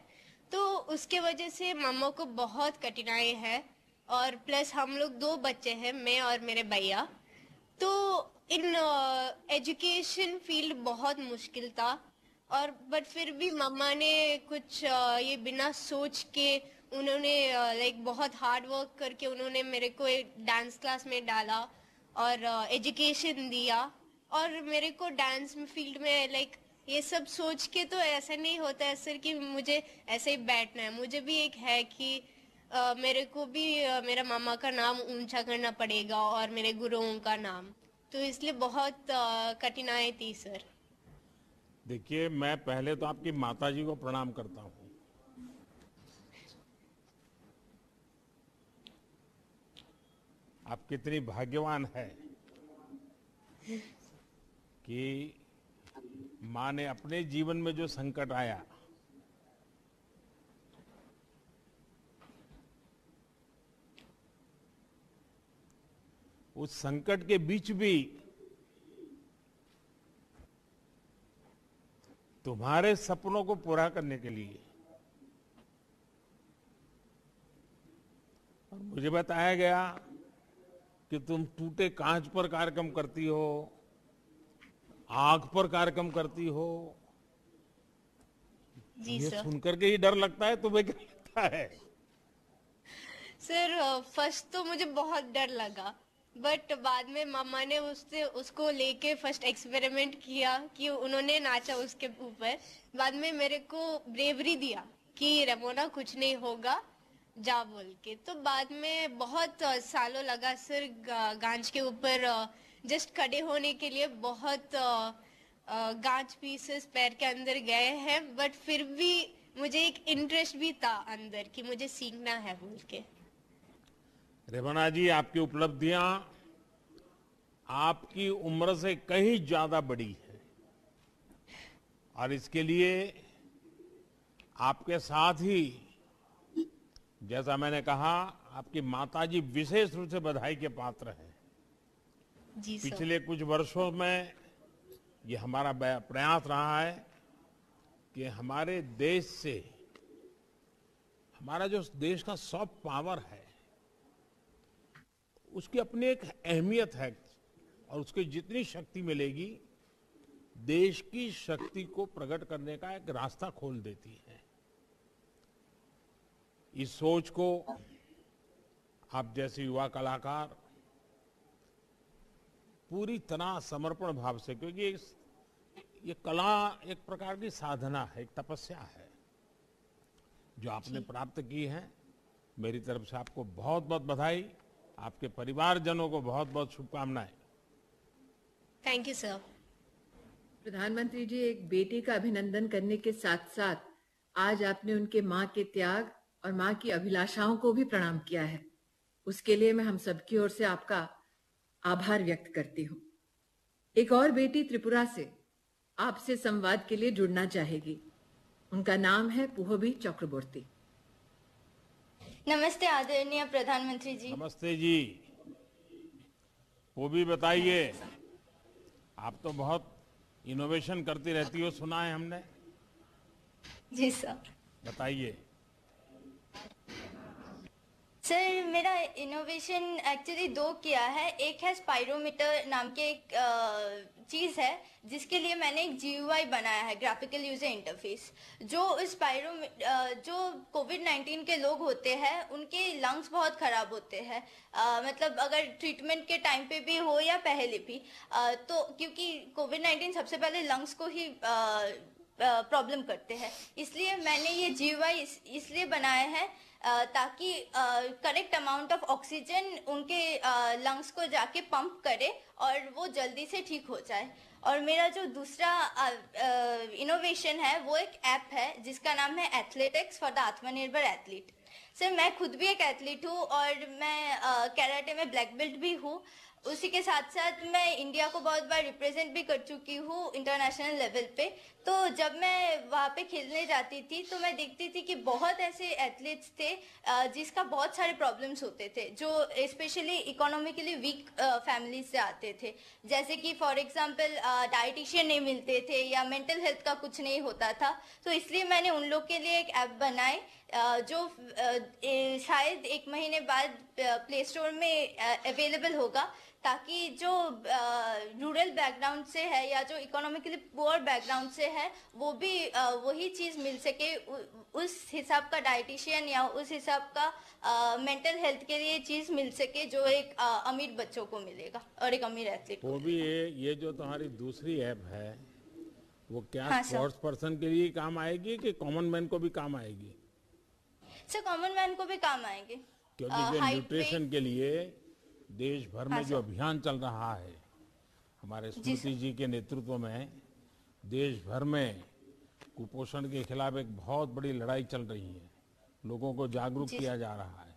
तो उसके वजह से मम्मा को बहुत कठिनाई है। और प्लस हम लोग 2 बच्चे हैं, मैं और मेरे भैया, तो इन एजुकेशन फील्ड बहुत मुश्किल था। और बट फिर भी मम्मा ने कुछ ये बिना सोच के उन्होंने लाइक बहुत हार्ड वर्क करके उन्होंने मेरे को एक डांस क्लास में डाला और एजुकेशन दिया। और मेरे को डांस फील्ड में लाइक ये सब सोच के तो ऐसा नहीं होता है सर कि मुझे ऐसे ही बैठना है। मुझे भी एक है कि मेरे को भी मेरा मामा का नाम ऊंचा करना पड़ेगा और मेरे गुरुओं का नाम, तो इसलिए बहुत कठिनाई थी सर। देखिए, मैं पहले तो आपकी माताजी को प्रणाम करता हूँ। आप कितनी भाग्यवान है कि माँ ने अपने जीवन में जो संकट आया, उस संकट के बीच भी तुम्हारे सपनों को पूरा करने के लिए, और मुझे बताया गया कि तुम टूटे कांच पर कार्यक्रम करती हो, आग पर कार्यक्रम करती हो। जी ये सर। सुनकर के ही डर लगता है। तुम्हें क्या लगता है? सर फर्स्ट तो मुझे बहुत डर लगा, बट बाद में मामा ने उसको लेके फर्स्ट एक्सपेरिमेंट किया कि उन्होंने नाचा उसके ऊपर। बाद में मेरे को ब्रेवरी दिया कि रेमोना कुछ नहीं होगा, जा बोल के। तो बाद में बहुत सालों लगा सर गांच के ऊपर जस्ट खड़े होने के लिए। बहुत गांच पीसेस पैर के अंदर गए हैं, बट फिर भी मुझे एक इंटरेस्ट भी था अंदर कि मुझे सीखना है बोल के। रेमोना जी, आपकी उपलब्धियां आपकी उम्र से कहीं ज्यादा बड़ी है, और इसके लिए आपके साथ ही, जैसा मैंने कहा, आपकी माताजी विशेष रूप से बधाई के पात्र हैं। जी सर। पिछले कुछ वर्षों में ये हमारा प्रयास रहा है कि हमारे देश से, हमारा जो देश का सॉफ्ट पावर है, उसकी अपनी एक अहमियत है, और उसकी जितनी शक्ति मिलेगी देश की शक्ति को प्रकट करने का एक रास्ता खोल देती है। इस सोच को आप जैसे युवा कलाकार पूरी तरह समर्पण भाव से, क्योंकि ये कला एक प्रकार की साधना है, एक तपस्या है जो आपने प्राप्त की है। मेरी तरफ से आपको बहुत बहुत बधाई, आपके परिवारजनों को बहुत बहुत शुभकामनाएं। Thank you sir. प्रधानमंत्री जी, एक बेटी का अभिनंदन करने के साथ साथ आज आपने उनके माँ के त्याग और माँ की अभिलाषाओं को भी प्रणाम किया है। उसके लिए मैं हम सबकी ओर से आपका आभार व्यक्त करती हूँ। एक और बेटी त्रिपुरा से आपसे संवाद के लिए जुड़ना चाहेगी। उनका नाम है पुहोबी चक्रवर्ती। नमस्ते आदरणीय प्रधानमंत्री जी। नमस्ते जी। वो भी बताइए, आप तो बहुत इनोवेशन करती रहती हो, सुना है हमने। जी सर। बताइए। सर, मेरा इनोवेशन एक्चुअली 2 किया है। एक है स्पाइरोमीटर नाम के एक चीज़ है जिसके लिए मैंने एक GUI बनाया है, ग्राफिकल यूजर इंटरफेस। जो जो कोविड-19 के लोग होते हैं उनके लंग्स बहुत ख़राब होते हैं, मतलब अगर ट्रीटमेंट के टाइम पे भी हो या पहले भी, तो क्योंकि कोविड-19 सबसे पहले लंग्स को ही प्रॉब्लम करते हैं, इसलिए मैंने ये GUI इसलिए बनाया है ताकि करेक्ट अमाउंट ऑफ ऑक्सीजन उनके लंग्स को जाके पंप करे और वो जल्दी से ठीक हो जाए। और मेरा जो दूसरा इनोवेशन है वो एक ऐप है जिसका नाम है एथलेटिक्स फॉर द आत्मनिर्भर एथलीट। सर, मैं खुद भी एक एथलीट हूँ और मैं कैराटे में ब्लैक बेल्ट भी हूँ। उसी के साथ साथ मैं इंडिया को बहुत बार रिप्रेजेंट भी कर चुकी हूँ इंटरनेशनल लेवल पे। तो जब मैं वहाँ पे खेलने जाती थी तो मैं देखती थी कि बहुत ऐसे एथलीट्स थे जिसका बहुत सारे प्रॉब्लम्स होते थे, जो स्पेशली इकोनॉमिकली वीक फैमिली से आते थे। जैसे कि फॉर एग्जांपल डाइटिशियन नहीं मिलते थे या मेंटल हेल्थ का कुछ नहीं होता था। तो इसलिए मैंने उन लोग के लिए एक ऐप बनाई जो शायद 1 महीने बाद प्ले स्टोर में अवेलेबल होगा, ताकि जो रूरल बैकग्राउंड से है या जो इकोनॉमिकली पुअर बैकग्राउंड से है वो भी वही चीज़ मिल सके, उस हिसाब का डाइटिशियन या उस हिसाब का मेंटल हेल्थ के लिए चीज़ मिल सके जो एक अमीर बच्चों को मिलेगा और एक अमीर एथलीट को। वो भी ये जो तुम्हारी दूसरी ऐप है वो क्या हाँ, स्पोर्ट्स पर्सन के लिए काम आएगी कि कॉमन मैन को भी काम आएगी? सर, कॉमन मैन को भी काम आएंगे, क्योंकि जो न्यूट्रिशन के लिए देश भर में हाँ, जो अभियान चल रहा है हमारे स्मृति जी के नेतृत्व में, देश भर में कुपोषण के खिलाफ एक बहुत बड़ी लड़ाई चल रही है, लोगों को जागरूक किया जा रहा है,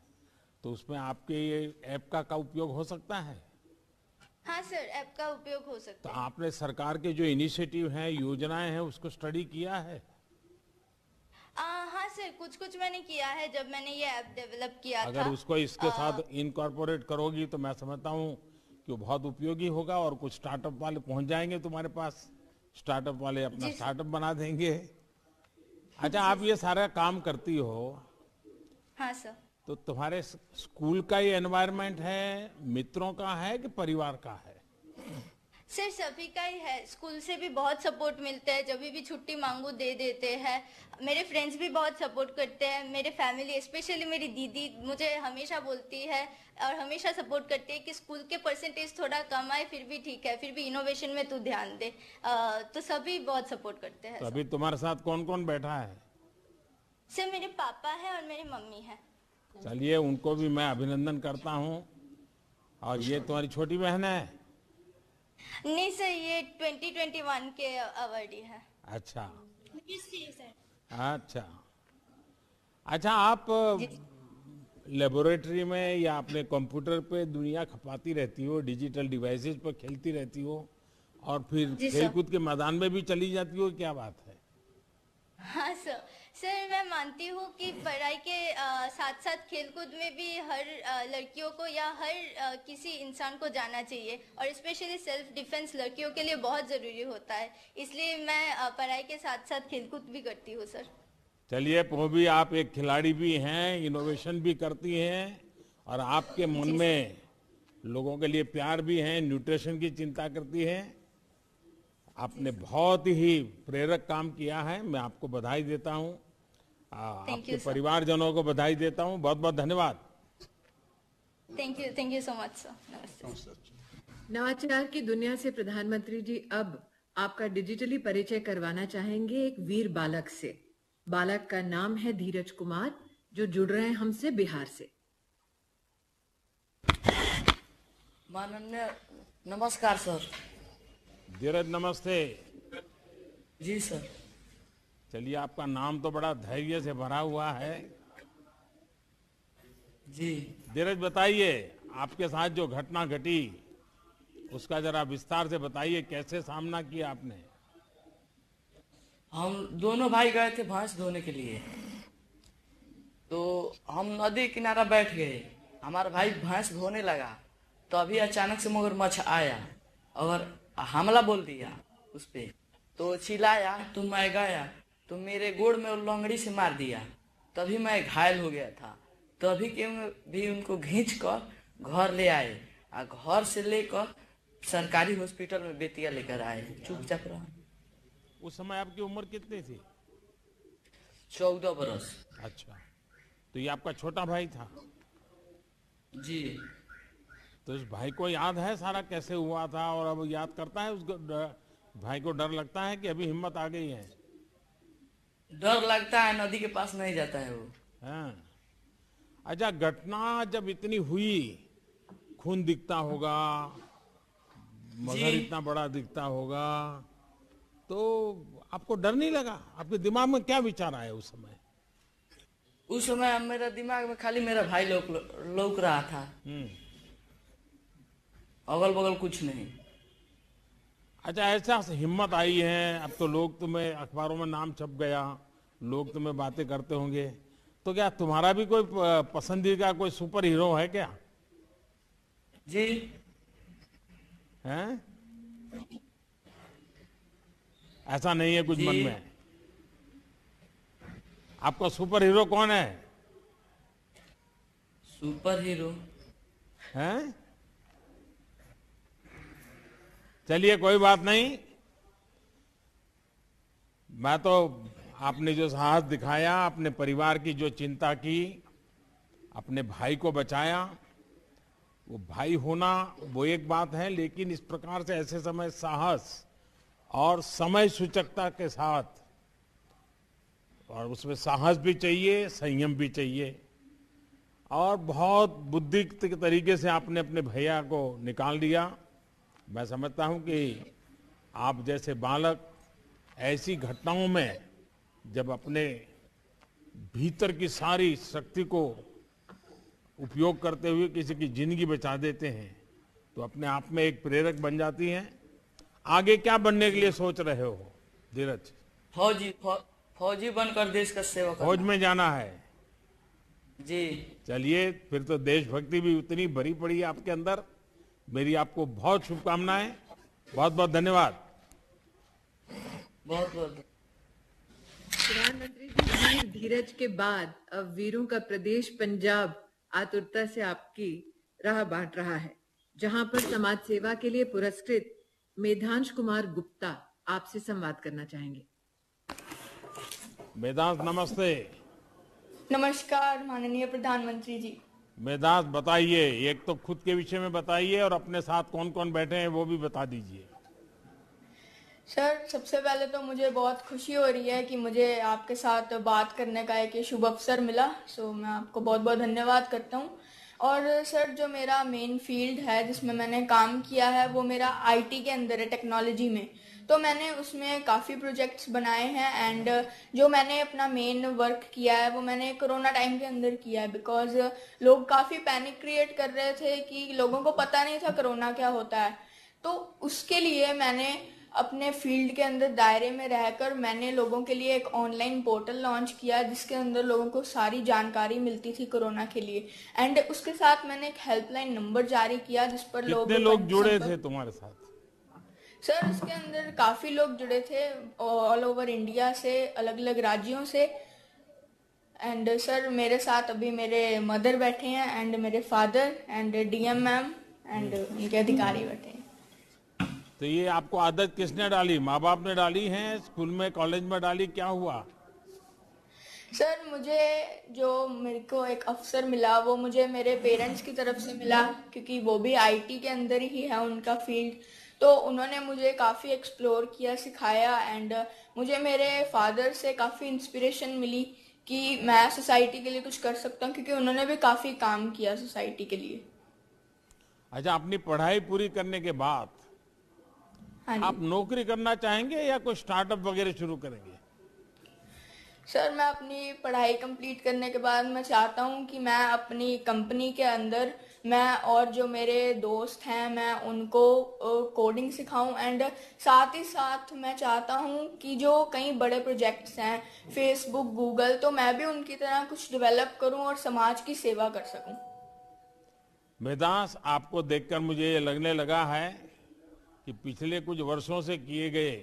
तो उसमें आपके ये ऐप का उपयोग हो सकता है? हाँ सर, ऐप का उपयोग हो सकता तो है। आपने सरकार के जो इनिशिएटिव हैं, योजनाएं हैं, उसको स्टडी किया है? हाँ सर, कुछ मैंने किया है जब मैंने ये ऐप डेवलप किया था। अगर उसको इसके साथ इनकॉर्पोरेट करोगी तो मैं समझता हूँ कि वो बहुत उपयोगी होगा और कुछ स्टार्टअप वाले पहुंच जाएंगे तुम्हारे पास, स्टार्टअप वाले अपना स्टार्टअप बना देंगे। अच्छा, आप ये सारा काम करती हो, हाँ सर। तो तुम्हारे स्कूल का ये एनवायरनमेंट है, मित्रों का है कि परिवार का है? सर, सभी का ही है। स्कूल से भी बहुत सपोर्ट मिलता है, जब भी छुट्टी मांगू दे देते हैं। मेरे फ्रेंड्स भी बहुत सपोर्ट करते हैं। मेरे फैमिली, स्पेशली मेरी दीदी मुझे हमेशा बोलती है और हमेशा सपोर्ट करती है कि स्कूल के परसेंटेज थोड़ा कम आए फिर भी ठीक है, फिर भी इनोवेशन में तू ध्यान दे। तो सभी बहुत सपोर्ट करते हैं। तो अभी तुम्हारे साथ कौन कौन बैठा है? सर, मेरे पापा है और मेरी मम्मी है। चलिए, उनको भी मैं अभिनंदन करता हूँ। और ये तुम्हारी छोटी बहन है? नहीं सर, ये 2021 के अवार्डी है। अच्छा अच्छा अच्छा, आप लेबोरेटरी में या अपने कंप्यूटर पे दुनिया खपाती रहती हो, डिजिटल डिवाइसेस पर खेलती रहती हो और फिर खेलकूद के मैदान में भी चली जाती हो, क्या बात है? हाँ सर, मैं मानती हूँ कि पढ़ाई के साथ साथ खेलकूद में भी हर लड़कियों को या हर किसी इंसान को जाना चाहिए, और स्पेशली सेल्फ डिफेंस लड़कियों के लिए बहुत ज़रूरी होता है। इसलिए मैं पढ़ाई के साथ साथ खेलकूद भी करती हूँ सर। चलिए भी, आप एक खिलाड़ी भी हैं, इनोवेशन भी करती हैं और आपके मन में लोगों के लिए प्यार भी है, न्यूट्रिशन की चिंता करती हैं। आपने बहुत ही प्रेरक काम किया है, मैं आपको बधाई देता हूँ, आपके परिवारजनों को बधाई देता हूँ। बहुत बहुत धन्यवाद। Thank you so much sir. नमस्ते। नवाचार की दुनिया से प्रधानमंत्री जी अब आपका डिजिटली परिचय करवाना चाहेंगे एक वीर बालक से। बालक का नाम है धीरज कुमार, जो जुड़ रहे हैं हमसे बिहार से। माननीय नमस्कार सर। धीरज नमस्ते। जी सर। चलिए, आपका नाम तो बड़ा धैर्य से भरा हुआ है। जी धीरज, बताइए आपके साथ जो घटना घटी उसका जरा विस्तार से बताइए, कैसे सामना किया आपने? हम दोनों भाई गए थे भैंस धोने के लिए, तो हम नदी किनारा बैठ गए। हमारा भाई भैंस धोने लगा तो अभी अचानक से मगरमच्छ आया और हमला बोल दिया उस पे, तो चिल्लाया तो मैं गया तो मेरे गोड़ में वो लंगड़ी से मार दिया। तभी मैं घायल हो गया था। तभी के भी उनको खींच कर घर ले आए और घर से लेकर सरकारी हॉस्पिटल में बेतिया लेकर आए। चुपचाप रहा। उस समय आपकी उम्र कितनी थी? 14 बरस। अच्छा, तो ये आपका छोटा भाई था? जी। तो उस भाई को याद है सारा कैसे हुआ था, और अब याद करता है उसको? भाई को डर लगता है कि अभी हिम्मत आ गई है? डर लगता है, नदी के पास नहीं जाता है वो। हाँ। अच्छा, घटना जब इतनी हुई, खून दिखता होगा, मगर इतना बड़ा दिखता होगा, तो आपको डर नहीं लगा? आपके दिमाग में क्या विचार आया उस समय? उस समय मेरा दिमाग में खाली मेरा भाई लौक रहा था, अगल बगल कुछ नहीं। अच्छा, ऐसा हिम्मत आई है, अब तो लोग तुम्हें, अखबारों में नाम छप गया, लोग तुम्हें बातें करते होंगे, तो क्या तुम्हारा भी कोई पसंदीदा कोई सुपर हीरो है क्या? जी। हैं? ऐसा नहीं है कुछ मन में? आपका सुपर हीरो कौन है? सुपर हीरो हैं? चलिए, कोई बात नहीं। मैं तो, आपने जो साहस दिखाया, अपने परिवार की जो चिंता की, अपने भाई को बचाया, वो भाई होना वो एक बात है, लेकिन इस प्रकार से ऐसे समय साहस और समय सूचकता के साथ, और उसमें साहस भी चाहिए, संयम भी चाहिए, और बहुत बुद्धि के तरीके से आपने अपने भैया को निकाल दिया। मैं समझता हूं कि आप जैसे बालक ऐसी घटनाओं में जब अपने भीतर की सारी शक्ति को उपयोग करते हुए किसी की जिंदगी बचा देते हैं, तो अपने आप में एक प्रेरक बन जाती हैं। आगे क्या बनने के लिए सोच रहे हो धीरज? फौजी बनकर देश का सेवा करना। फौज में जाना है? जी। चलिए, फिर तो देशभक्ति भी उतनी भरी पड़ी है आपके अंदर। मेरी आपको बहुत शुभकामनाएं। बहुत बहुत धन्यवाद। बहुत बहुत। प्रधानमंत्री जी, वीर धीरज के बाद अब वीरों का प्रदेश पंजाब आतुरता से आपकी राह बांट रहा है, जहां पर समाज सेवा के लिए पुरस्कृत मेधांश कुमार गुप्ता आपसे संवाद करना चाहेंगे। मेधांश, नमस्ते। नमस्कार माननीय प्रधानमंत्री जी। मेधांश, बताइए, एक तो खुद के विषय में बताइए और अपने साथ कौन कौन बैठे हैं वो भी बता दीजिए। सर, सबसे पहले तो मुझे बहुत खुशी हो रही है कि मुझे आपके साथ बात करने का एक शुभ अवसर मिला, सो मैं आपको बहुत बहुत धन्यवाद करता हूँ। और सर, जो मेरा मेन फील्ड है जिसमें मैंने काम किया है वो मेरा आईटी के अंदर है, टेक्नोलॉजी में। तो मैंने उसमें काफ़ी प्रोजेक्ट्स बनाए हैं एंड जो मैंने अपना मेन वर्क किया है वो मैंने कोरोना टाइम के अंदर किया है, बिकॉज लोग काफ़ी पैनिक क्रिएट कर रहे थे कि लोगों को पता नहीं था कोरोना क्या होता है। तो उसके लिए मैंने अपने फील्ड के अंदर दायरे में रहकर मैंने लोगों के लिए एक ऑनलाइन पोर्टल लॉन्च किया जिसके अंदर लोगों को सारी जानकारी मिलती थी कोरोना के लिए। एंड उसके साथ मैंने एक हेल्पलाइन नंबर जारी किया जिस पर कितने लोग जुड़े थे तुम्हारे साथ? सर, इसके अंदर काफ़ी लोग जुड़े थे ऑल ओवर इंडिया से, अलग अलग राज्यों से। एंड सर, मेरे साथ अभी मेरे मदर बैठे हैं एंड मेरे father and DM ma'am and उनके अधिकारी बैठे हैं। तो ये आपको आदत किसने डाली? माँ बाप ने डाली है? स्कूल में, कॉलेज में डाली? क्या हुआ? सर, मुझे जो मेरे को एक अवसर मिला वो मुझे मेरे पेरेंट्स की तरफ से मिला, क्योंकि वो भी आईटी के अंदर ही है उनका फील्ड। तो उन्होंने मुझे काफ़ी एक्सप्लोर किया, सिखाया एंड मुझे मेरे फादर से काफ़ी इंस्पिरेशन मिली कि मैं सोसाइटी के लिए कुछ कर सकता हूँ, क्योंकि उन्होंने भी काफ़ी काम किया सोसाइटी के लिए। अच्छा, अपनी पढ़ाई पूरी करने के बाद हाँ जी। आप नौकरी करना चाहेंगे या कोई स्टार्टअप वगैरह शुरू करेंगे? सर मैं अपनी पढ़ाई कंप्लीट करने के बाद मैं चाहता हूँ कि मैं अपनी कंपनी के अंदर मैं और जो मेरे दोस्त हैं मैं उनको कोडिंग सिखाऊं, एंड साथ ही साथ मैं चाहता हूँ कि जो कई बड़े प्रोजेक्ट्स हैं फेसबुक, गूगल, तो मैं भी उनकी तरह कुछ डेवलप करूँ और समाज की सेवा कर सकूँ। वेदांश, आपको देखकर मुझे ये लगने लगा है कि पिछले कुछ वर्षों से किए गए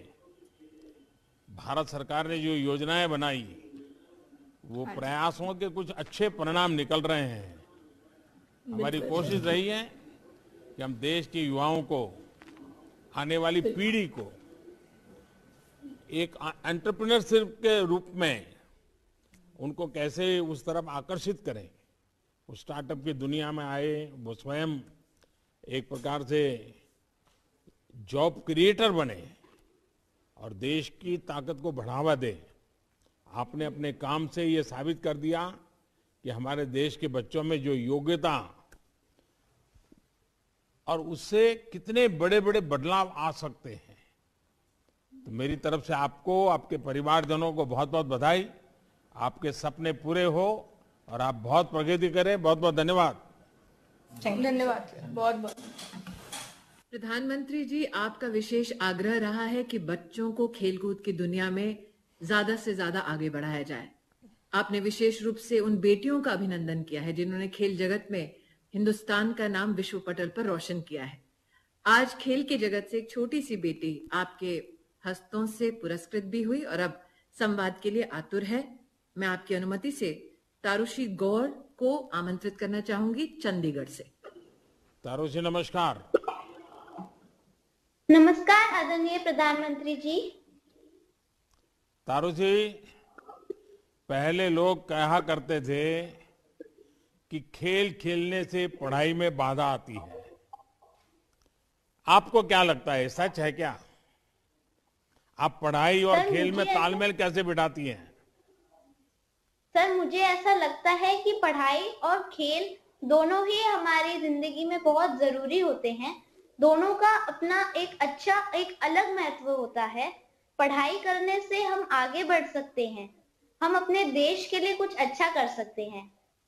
भारत सरकार ने जो योजनाएं बनाई वो प्रयासों के कुछ अच्छे परिणाम निकल रहे हैं। हमारी कोशिश रही है कि हम देश के युवाओं को, आने वाली पीढ़ी को एक एंटरप्रेन्योरशिप के रूप में उनको कैसे उस तरफ आकर्षित करें, वो स्टार्टअप की दुनिया में आए, वो स्वयं एक प्रकार से जॉब क्रिएटर बने और देश की ताकत को बढ़ावा दे। आपने अपने काम से ये साबित कर दिया कि हमारे देश के बच्चों में जो योग्यता और उससे कितने बड़े बड़े बदलाव आ सकते हैं। तो मेरी तरफ से आपको, आपके परिवारजनों को बहुत बहुत बधाई। आपके सपने पूरे हो और आप बहुत प्रगति करें। बहुत बहुत धन्यवाद। धन्यवाद सर, बहुत बहुत। प्रधानमंत्री जी, आपका विशेष आग्रह रहा है कि बच्चों को खेलकूद की दुनिया में ज्यादा से ज्यादा आगे बढ़ाया जाए। आपने विशेष रूप से उन बेटियों का अभिनंदन किया है जिन्होंने खेल जगत में हिंदुस्तान का नाम विश्व पटल पर रोशन किया है। आज खेल के जगत से एक छोटी सी बेटी आपके हस्तों से पुरस्कृत भी हुई और अब संवाद के लिए आतुर है। मैं आपकी अनुमति से तारुषी गौर को आमंत्रित करना चाहूंगी चंडीगढ़ से। तारुषी, नमस्कार। नमस्कार आदरणीय प्रधानमंत्री जी। तारुषी, पहले लोग कहा करते थे कि खेल खेलने से पढ़ाई में बाधा आती है। आपको क्या लगता है, सच है क्या? आप पढ़ाई और खेल में तालमेल कैसे बिठाती हैं? सर, मुझे ऐसा लगता है कि पढ़ाई और खेल दोनों ही हमारी जिंदगी में बहुत जरूरी होते हैं। दोनों का अपना एक अच्छा, एक अलग महत्व होता है। पढ़ाई करने से हम आगे बढ़ सकते हैं, हम अपने देश के लिए कुछ अच्छा कर सकते हैं,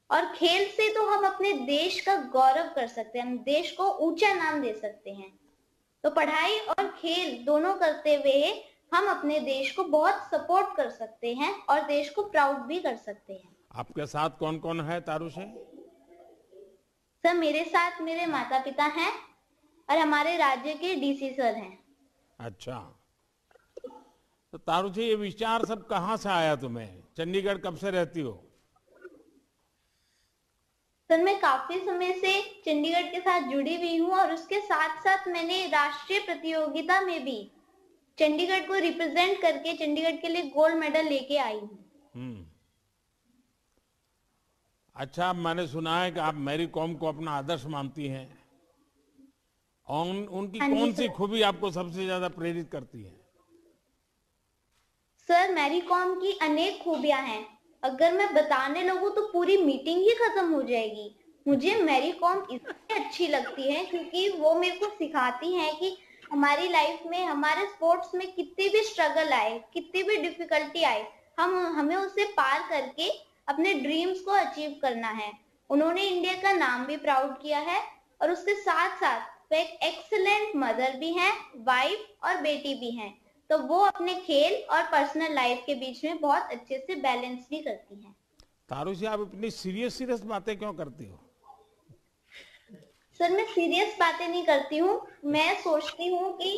और खेल से तो हम अपने देश का गौरव कर सकते हैं, हम देश को ऊंचा नाम दे सकते हैं। तो पढ़ाई और खेल दोनों करते हुए हम अपने देश को बहुत सपोर्ट कर सकते हैं और देश को प्राउड भी कर सकते हैं। आपके साथ कौन कौन है तारुषी? सर, मेरे साथ मेरे माता पिता हैं और हमारे राज्य के डीसी सर हैं। अच्छा, तो तारुषी, ये विचार सब कहाँ से आया तुम्हें? चंडीगढ़ कब से रहती हो? सर, मैं काफी समय से चंडीगढ़ के साथ जुड़ी हुई हूँ और उसके साथ साथ मैंने राष्ट्रीय प्रतियोगिता में भी चंडीगढ़ को रिप्रेजेंट करके चंडीगढ़ के लिए गोल्ड मेडल लेके आई हूँ। अच्छा, मैंने सुना है कि आप मैरी कॉम को अपना आदर्श मानती हैं। उनकी कौन सी खूबी आपको सबसे ज्यादा प्रेरित करती है? सर, मैरी कॉम की अनेक खूबियां हैं। अगर मैं बताने लगूं तो पूरी मीटिंग ही खत्म हो जाएगी। मुझे मैरी कॉम इसलिए अच्छी लगती है क्योंकि वो मेरे को सिखाती हैं कि हमारी लाइफ में, हमारे स्पोर्ट्स में कितनी भी स्ट्रगल आए, कितनी भी डिफिकल्टी आए, हमें उसे पार करके अपने ड्रीम्स को अचीव करना है। उन्होंने इंडिया का नाम भी प्राउड किया है और उसके साथ साथ वो एक एक्सीलेंट मदर भी हैं, वाइफ और बेटी भी हैं। तो वो अपने खेल और पर्सनल लाइफ के बीच में बहुत अच्छे से बैलेंस भी करती हैं। तारुषी, आप इतनी सीरियस बातें क्यों करती हो? सर, मैं सीरियस बातें नहीं करती हूँ। मैं सोचती हूँ कि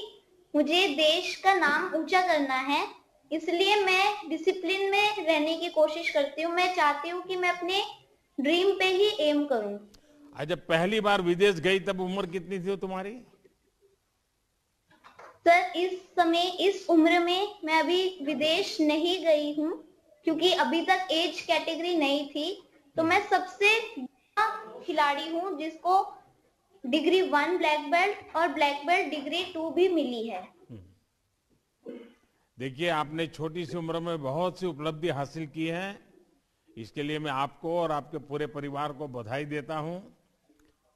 मुझे देश का नाम ऊंचा करना है, इसलिए मैं डिसिप्लिन में रहने की कोशिश करती हूँ। मैं चाहती हूँ कि मैं अपने ड्रीम पे ही एम करूँ। जब पहली बार विदेश गई तब उम्र कितनी थी तुम्हारी? सर, इस समय, इस उम्र में मैं अभी विदेश नहीं गई हूँ क्योंकि अभी तक एज कैटेगरी नहीं थी। तो मैं सबसे खिलाड़ी हूँ जिसको डिग्री 1 ब्लैक बेल्ट और ब्लैक बेल्ट डिग्री 2 भी मिली है। देखिए, आपने छोटी सी उम्र में बहुत सी उपलब्धि हासिल की है। इसके लिए मैं आपको और आपके पूरे परिवार को बधाई देता हूं।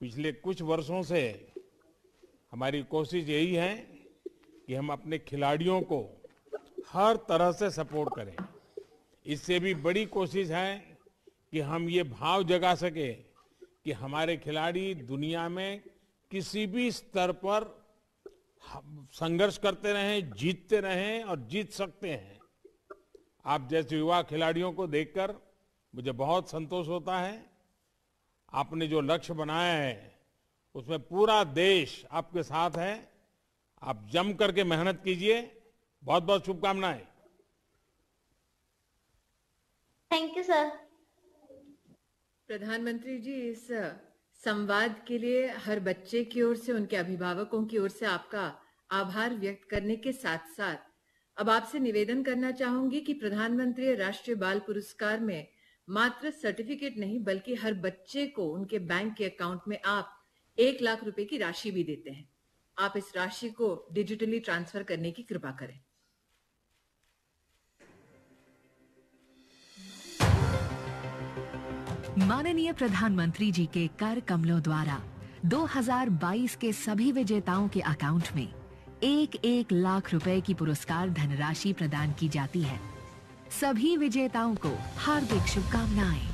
पिछले कुछ वर्षों से हमारी कोशिश यही है कि हम अपने खिलाड़ियों को हर तरह से सपोर्ट करें। इससे भी बड़ी कोशिश है कि हम ये भाव जगा सके कि हमारे खिलाड़ी दुनिया में किसी भी स्तर पर संघर्ष करते रहें, जीतते रहें और जीत सकते हैं। आप जैसे युवा खिलाड़ियों को देखकर मुझे बहुत संतोष होता है। आपने जो लक्ष्य बनाया है उसमें पूरा देश आपके साथ है। आप जम करके मेहनत कीजिए। बहुत बहुत शुभकामनाएं। Thank you sir. प्रधानमंत्री जी, इस संवाद के लिए हर बच्चे की ओर से, उनके अभिभावकों की ओर से आपका आभार व्यक्त करने के साथ साथ अब आपसे निवेदन करना चाहूंगी कि प्रधानमंत्री राष्ट्रीय बाल पुरस्कार में मात्र सर्टिफिकेट नहीं बल्कि हर बच्चे को उनके बैंक के अकाउंट में आप 1 लाख रुपए की राशि भी देते हैं। आप इस राशि को डिजिटली ट्रांसफर करने की कृपा करें। माननीय प्रधानमंत्री जी के कर कमलों द्वारा 2022 के सभी विजेताओं के अकाउंट में 1-1 लाख रुपए की पुरस्कार धनराशि प्रदान की जाती है। सभी विजेताओं को हार्दिक शुभकामनाएं।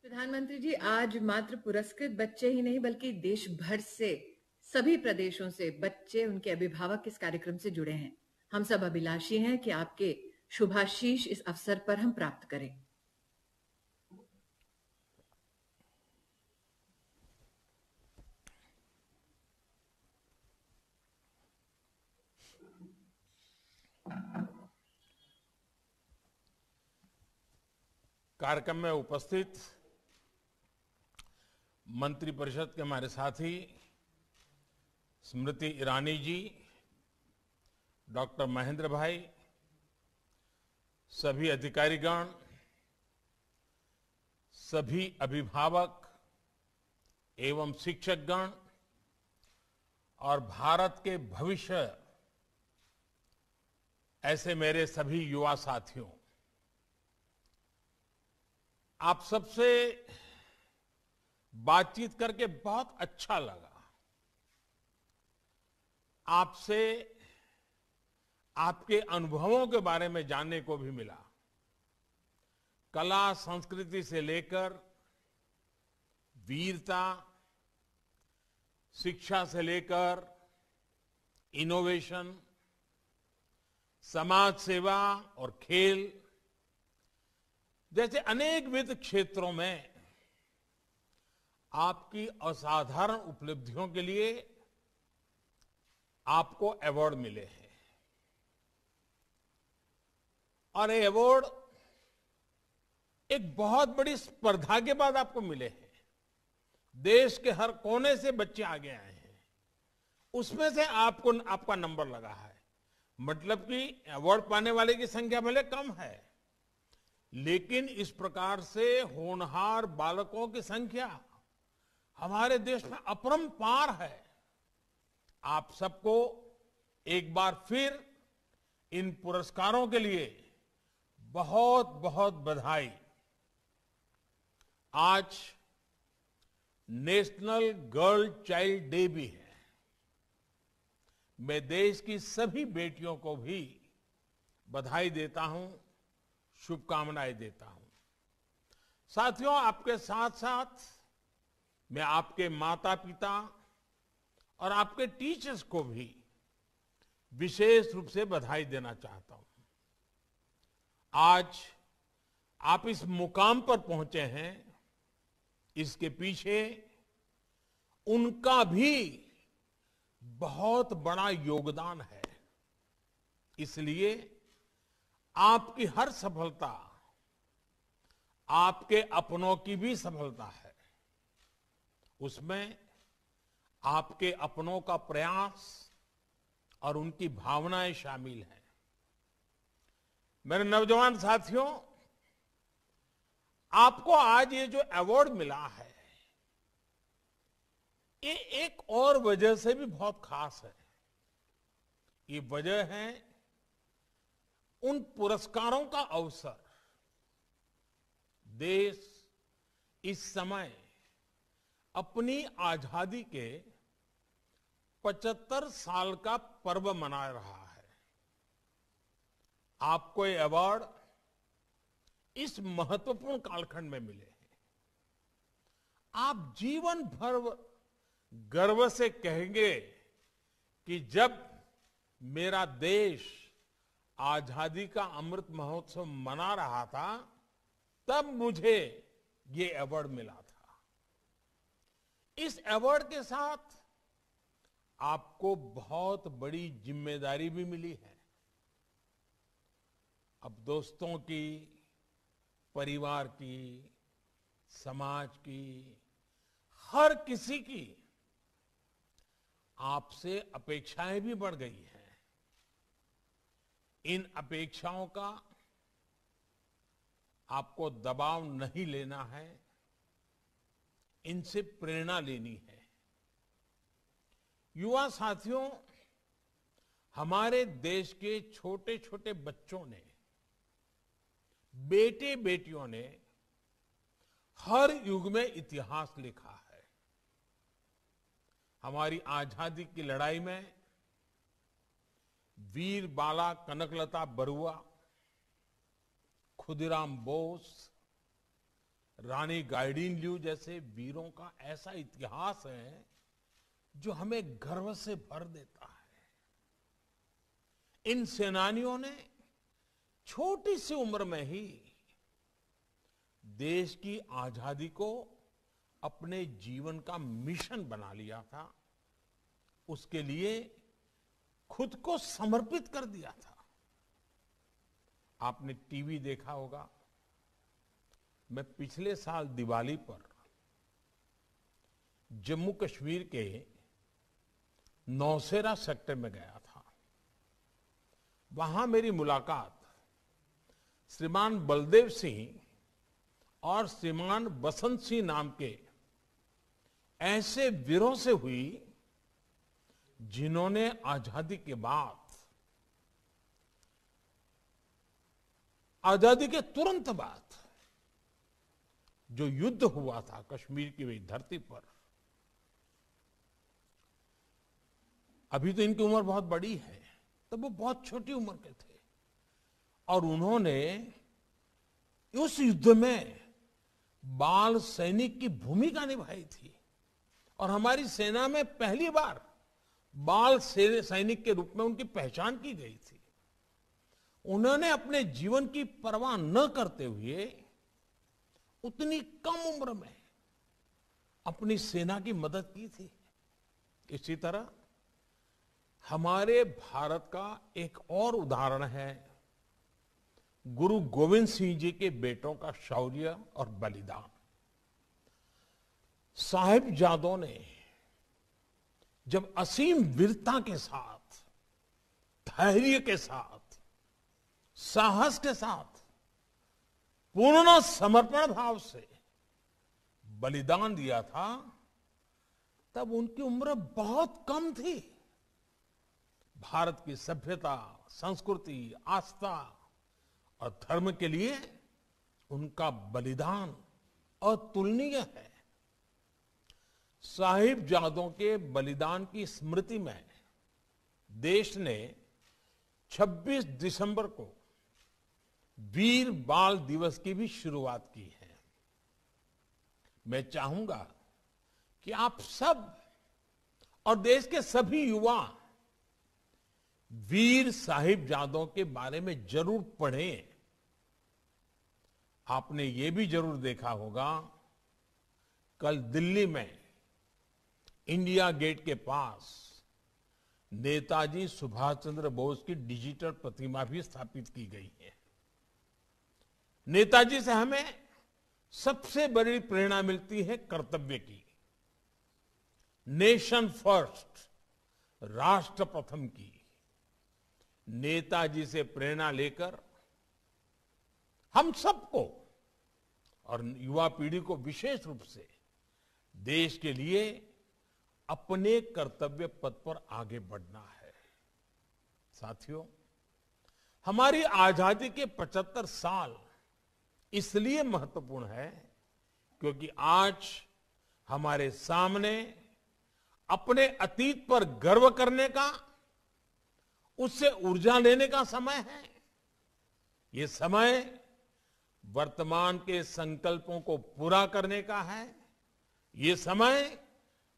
प्रधानमंत्री जी, आज मात्र पुरस्कृत बच्चे ही नहीं बल्कि देश भर से, सभी प्रदेशों से बच्चे, उनके अभिभावक इस कार्यक्रम से जुड़े हैं। हम सब अभिलाषी हैं कि आपके शुभाशीष इस अवसर पर हम प्राप्त करें। कार्यक्रम में उपस्थित मंत्रिपरिषद के हमारे साथी स्मृति ईरानी जी, डॉक्टर महेंद्र भाई, सभी अधिकारीगण, सभी अभिभावक एवं शिक्षकगण और भारत के भविष्य ऐसे मेरे सभी युवा साथियों, आप सबसे बातचीत करके बहुत अच्छा लगा। आपसे आपके अनुभवों के बारे में जानने को भी मिला। कला संस्कृति से लेकर वीरता, शिक्षा से लेकर इनोवेशन, समाज सेवा और खेल जैसे अनेकविध क्षेत्रों में आपकी असाधारण उपलब्धियों के लिए आपको अवार्ड मिले हैं। और ये अवार्ड एक बहुत बड़ी स्पर्धा के बाद आपको मिले हैं। देश के हर कोने से बच्चे आगे आए हैं, उसमें से आपको आपका नंबर लगा है। मतलब कि अवार्ड पाने वाले की संख्या भले कम है, लेकिन इस प्रकार से होनहार बालकों की संख्या हमारे देश में अपरंपार है। आप सबको एक बार फिर इन पुरस्कारों के लिए बहुत बहुत बधाई। आज नेशनल गर्ल चाइल्ड डे भी है। मैं देश की सभी बेटियों को भी बधाई देता हूं, शुभकामनाएं देता हूं। साथियों, आपके साथ साथ मैं आपके माता पिता और आपके टीचर्स को भी विशेष रूप से बधाई देना चाहता हूं। आज आप इस मुकाम पर पहुंचे हैं, इसके पीछे उनका भी बहुत बड़ा योगदान है। इसलिए आपकी हर सफलता आपके अपनों की भी सफलता है। उसमें आपके अपनों का प्रयास और उनकी भावनाएं शामिल हैं। मेरे नौजवान साथियों, आपको आज ये जो अवार्ड मिला है, ये एक और वजह से भी बहुत खास है। ये वजह है उन पुरस्कारों का अवसर। देश इस समय अपनी आजादी के 75 साल का पर्व मना रहा है। आपको ये अवार्ड इस महत्वपूर्ण कालखंड में मिले हैं। आप जीवन भर गर्व से कहेंगे कि जब मेरा देश आजादी का अमृत महोत्सव मना रहा था तब मुझे ये अवार्ड मिला था। इस अवार्ड के साथ आपको बहुत बड़ी जिम्मेदारी भी मिली है। अब दोस्तों की, परिवार की, समाज की, हर किसी की आपसे अपेक्षाएं भी बढ़ गई हैं। इन अपेक्षाओं का आपको दबाव नहीं लेना है, इनसे प्रेरणा लेनी है। युवा साथियों, हमारे देश के छोटे छोटे बच्चों ने, बेटे बेटियों ने हर युग में इतिहास लिखा है। हमारी आजादी की लड़ाई में वीर बाला कनकलता बरुआ, खुदीराम बोस, रानी गाइडिनल्यू जैसे वीरों का ऐसा इतिहास है जो हमें गर्व से भर देता है। इन सेनानियों ने छोटी सी उम्र में ही देश की आजादी को अपने जीवन का मिशन बना लिया था। उसके लिए खुद को समर्पित कर दिया था। आपने टीवी देखा होगा, मैं पिछले साल दिवाली पर जम्मू कश्मीर के नौशेरा सेक्टर में गया था। वहां मेरी मुलाकात श्रीमान बलदेव सिंह और श्रीमान बसंत सिंह नाम के ऐसे वीरों से हुई जिन्होंने आजादी के बाद, आजादी के तुरंत बाद जो युद्ध हुआ था कश्मीर की वही धरती पर, अभी तो इनकी उम्र बहुत बड़ी है, तब वो बहुत छोटी उम्र के थे और उन्होंने उस युद्ध में बाल सैनिक की भूमिका निभाई थी। और हमारी सेना में पहली बार बाल सैनिक के रूप में उनकी पहचान की गई थी। उन्होंने अपने जीवन की परवाह न करते हुए उतनी कम उम्र में अपनी सेना की मदद की थी। इसी तरह हमारे भारत का एक और उदाहरण है गुरु गोविंद सिंह जी के बेटों का शौर्य और बलिदान। साहिबजादों ने जब असीम वीरता के साथ, धैर्य के साथ, साहस के साथ, पूर्ण समर्पण भाव से बलिदान दिया था, तब उनकी उम्र बहुत कम थी। भारत की सभ्यता, संस्कृति, आस्था और धर्म के लिए उनका बलिदान अतुलनीय है। साहिबजादों के बलिदान की स्मृति में देश ने 26 दिसंबर को वीर बाल दिवस की भी शुरुआत की है। मैं चाहूंगा कि आप सब और देश के सभी युवा वीर साहिबजादों के बारे में जरूर पढ़ें। आपने ये भी जरूर देखा होगा, कल दिल्ली में इंडिया गेट के पास नेताजी सुभाष चंद्र बोस की डिजिटल प्रतिमा भी स्थापित की गई है। नेताजी से हमें सबसे बड़ी प्रेरणा मिलती है कर्तव्य की, नेशन फर्स्ट, राष्ट्र प्रथम की। नेताजी से प्रेरणा लेकर हम सबको और युवा पीढ़ी को विशेष रूप से देश के लिए अपने कर्तव्य पथ पर आगे बढ़ना है। साथियों, हमारी आजादी के 75 साल इसलिए महत्वपूर्ण है क्योंकि आज हमारे सामने अपने अतीत पर गर्व करने का, उससे ऊर्जा लेने का समय है। ये समय वर्तमान के संकल्पों को पूरा करने का है। ये समय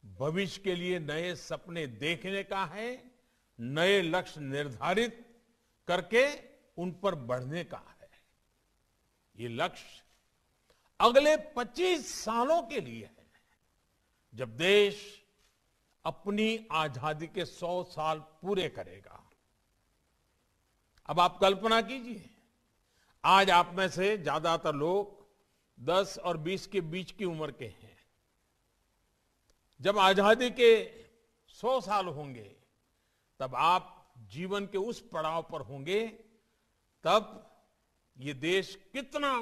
भविष्य के लिए नए सपने देखने का है, नए लक्ष्य निर्धारित करके उन पर बढ़ने का है। ये लक्ष्य अगले 25 सालों के लिए है, जब देश अपनी आजादी के 100 साल पूरे करेगा। अब आप कल्पना कीजिए, आज आप में से ज्यादातर लोग 10 और 20 के बीच की उम्र के हैं। जब आजादी के 100 साल होंगे, तब आप जीवन के उस पड़ाव पर होंगे, तब ये देश कितना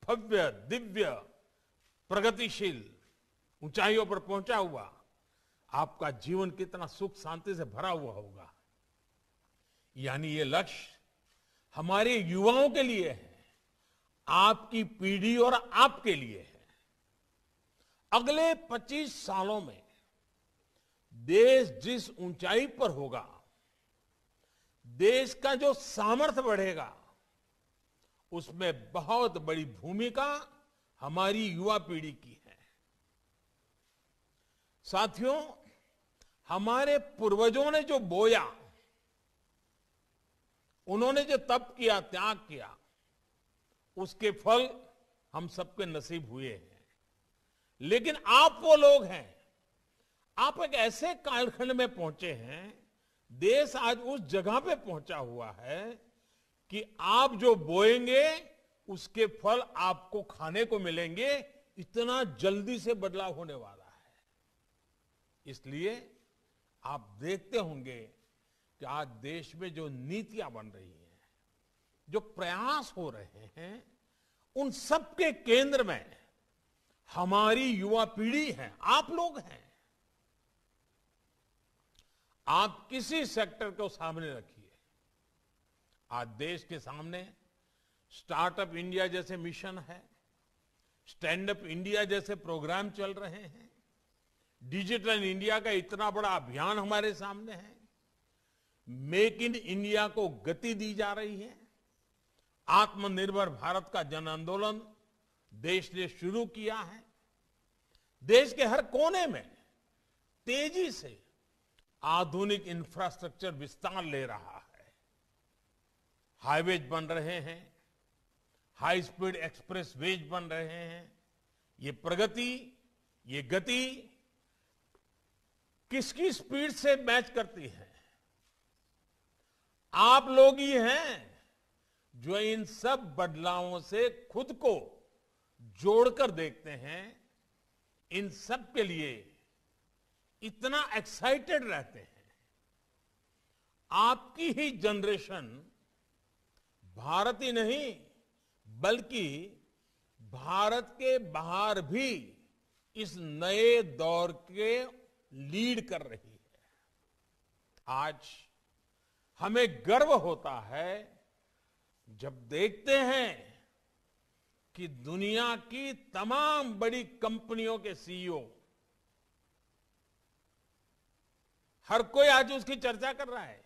भव्य, दिव्य, प्रगतिशील ऊंचाइयों पर पहुंचा हुआ, आपका जीवन कितना सुख शांति से भरा हुआ होगा। यानी ये लक्ष्य हमारे युवाओं के लिए है, आपकी पीढ़ी और आपके लिए है। अगले 25 सालों में देश जिस ऊंचाई पर होगा, देश का जो सामर्थ्य बढ़ेगा, उसमें बहुत बड़ी भूमिका हमारी युवा पीढ़ी की है। साथियों, हमारे पूर्वजों ने जो बोया, उन्होंने जो तप किया, त्याग किया, उसके फल हम सबके नसीब हुए हैं। लेकिन आप वो लोग हैं, आप एक ऐसे कालखंड में पहुंचे हैं, देश आज उस जगह पे पहुंचा हुआ है कि आप जो बोएंगे उसके फल आपको खाने को मिलेंगे। इतना जल्दी से बदलाव होने वाला है। इसलिए आप देखते होंगे कि आज देश में जो नीतियां बन रही हैं, जो प्रयास हो रहे हैं, उन सबके केंद्र में हमारी युवा पीढ़ी है, आप लोग हैं। आप किसी सेक्टर को सामने रखिए, आज देश के सामने स्टार्टअप इंडिया जैसे मिशन है, स्टैंड अप इंडिया जैसे प्रोग्राम चल रहे हैं, डिजिटल इंडिया का इतना बड़ा अभियान हमारे सामने है, मेक इन इंडिया को गति दी जा रही है, आत्मनिर्भर भारत का जन आंदोलन देश ने शुरू किया है। देश के हर कोने में तेजी से आधुनिक इंफ्रास्ट्रक्चर विस्तार ले रहा है। हाईवेज बन रहे हैं, हाई स्पीड एक्सप्रेस वेज बन रहे हैं। ये प्रगति, ये गति किसकी स्पीड से मैच करती है? आप लोग ही हैं जो इन सब बदलावों से खुद को जोड़कर देखते हैं, इन सब के लिए इतना एक्साइटेड रहते हैं। आपकी ही जनरेशन भारत ही नहीं बल्कि भारत के बाहर भी इस नए दौर के लीड कर रही है। आज हमें गर्व होता है जब देखते हैं कि दुनिया की तमाम बड़ी कंपनियों के सीईओ, हर कोई आज उसकी चर्चा कर रहा है।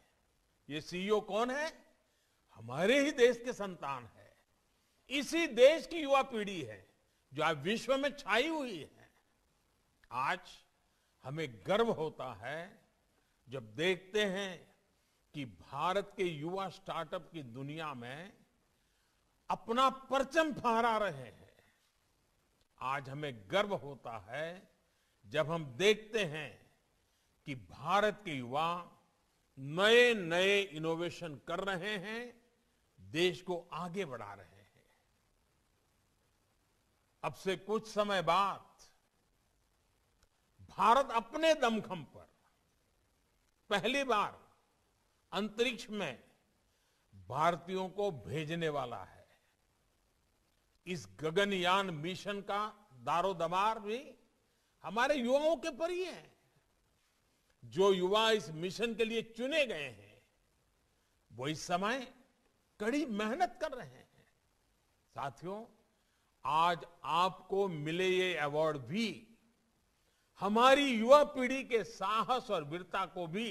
ये सीईओ कौन है? हमारे ही देश के संतान है, इसी देश की युवा पीढ़ी है जो आज विश्व में छाई हुई है। आज हमें गर्व होता है जब देखते हैं कि भारत के युवा स्टार्टअप की दुनिया में अपना परचम फहरा रहे हैं। आज हमें गर्व होता है जब हम देखते हैं कि भारत के युवा नए नए इनोवेशन कर रहे हैं, देश को आगे बढ़ा रहे हैं। अब से कुछ समय बाद भारत अपने दमखम पर पहली बार अंतरिक्ष में भारतीयों को भेजने वाला है। इस गगनयान मिशन का दारोदमार भी हमारे युवाओं के पर ही है। जो युवा इस मिशन के लिए चुने गए हैं, वो इस समय कड़ी मेहनत कर रहे हैं। साथियों, आज आपको मिले ये अवार्ड भी हमारी युवा पीढ़ी के साहस और वीरता को भी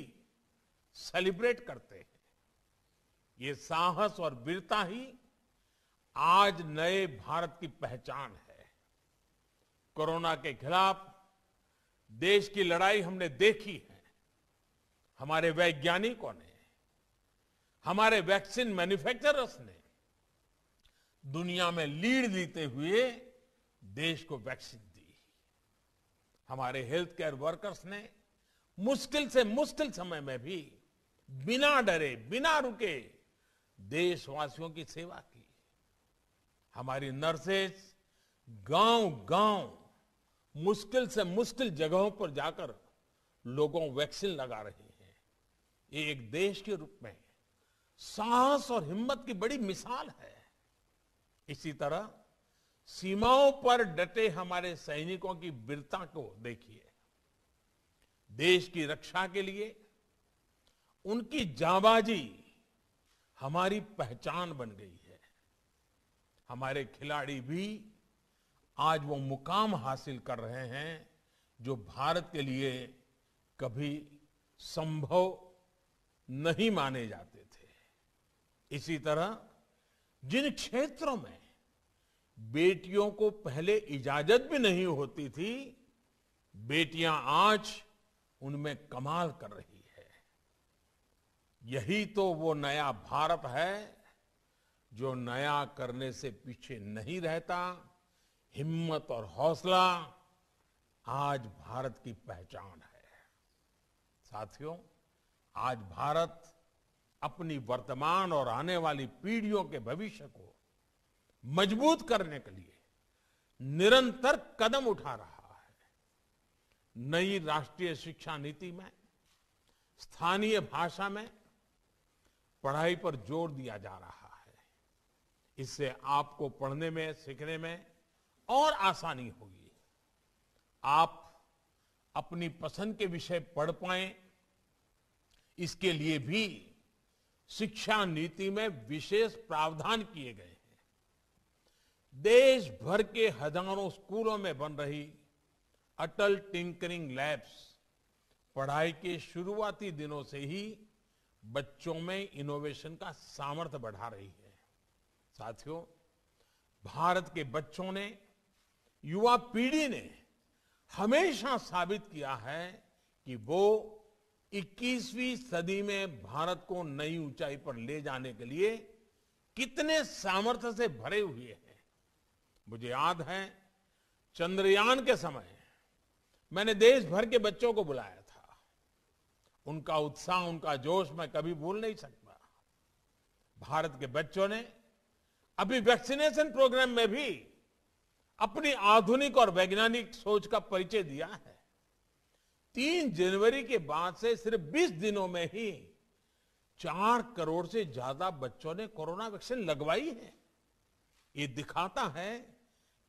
सेलिब्रेट करते हैं। ये साहस और वीरता ही आज नए भारत की पहचान है। कोरोना के खिलाफ देश की लड़ाई हमने देखी है। हमारे वैज्ञानिकों ने, हमारे वैक्सीन मैन्युफैक्चरर्स ने दुनिया में लीड लेते हुए देश को वैक्सीन दी। हमारे हेल्थ केयर वर्कर्स ने मुश्किल से मुश्किल समय में भी बिना डरे, बिना रुके देशवासियों की सेवा की। हमारी नर्सेस गांव-गांव मुश्किल से मुश्किल जगहों पर जाकर लोगों को वैक्सीन लगा रही हैं। ये एक देश के रूप में साहस और हिम्मत की बड़ी मिसाल है। इसी तरह सीमाओं पर डटे हमारे सैनिकों की वीरता को देखिए। देश की रक्षा के लिए उनकी जांबाजी हमारी पहचान बन गई है। हमारे खिलाड़ी भी आज वो मुकाम हासिल कर रहे हैं जो भारत के लिए कभी संभव नहीं माने जाते थे। इसी तरह जिन क्षेत्रों में बेटियों को पहले इजाजत भी नहीं होती थी, बेटियां आज उनमें कमाल कर रही है। यही तो वो नया भारत है जो नया करने से पीछे नहीं रहता। हिम्मत और हौसला आज भारत की पहचान है। साथियों, आज भारत अपनी वर्तमान और आने वाली पीढ़ियों के भविष्य को मजबूत करने के लिए निरंतर कदम उठा रहा है। नई राष्ट्रीय शिक्षा नीति में स्थानीय भाषा में पढ़ाई पर जोर दिया जा रहा है। इससे आपको पढ़ने में, सीखने में और आसानी होगी। आप अपनी पसंद के विषय पढ़ पाएं, इसके लिए भी शिक्षा नीति में विशेष प्रावधान किए गए हैं। देश भर के हजारों स्कूलों में बन रही अटल टिंकरिंग लैब्स पढ़ाई के शुरुआती दिनों से ही बच्चों में इनोवेशन का सामर्थ्य बढ़ा रही है। साथियों, भारत के बच्चों ने, युवा पीढ़ी ने हमेशा साबित किया है कि वो 21वीं सदी में भारत को नई ऊंचाई पर ले जाने के लिए कितने सामर्थ्य से भरे हुए हैं। मुझे याद है, चंद्रयान के समय मैंने देश भर के बच्चों को बुलाया था। उनका उत्साह, उनका जोश मैं कभी भूल नहीं सकता। भारत के बच्चों ने अभी वैक्सीनेशन प्रोग्राम में भी अपनी आधुनिक और वैज्ञानिक सोच का परिचय दिया है। 3 जनवरी के बाद से सिर्फ 20 दिनों में ही 4 करोड़ से ज्यादा बच्चों ने कोरोना वैक्सीन लगवाई है। ये दिखाता है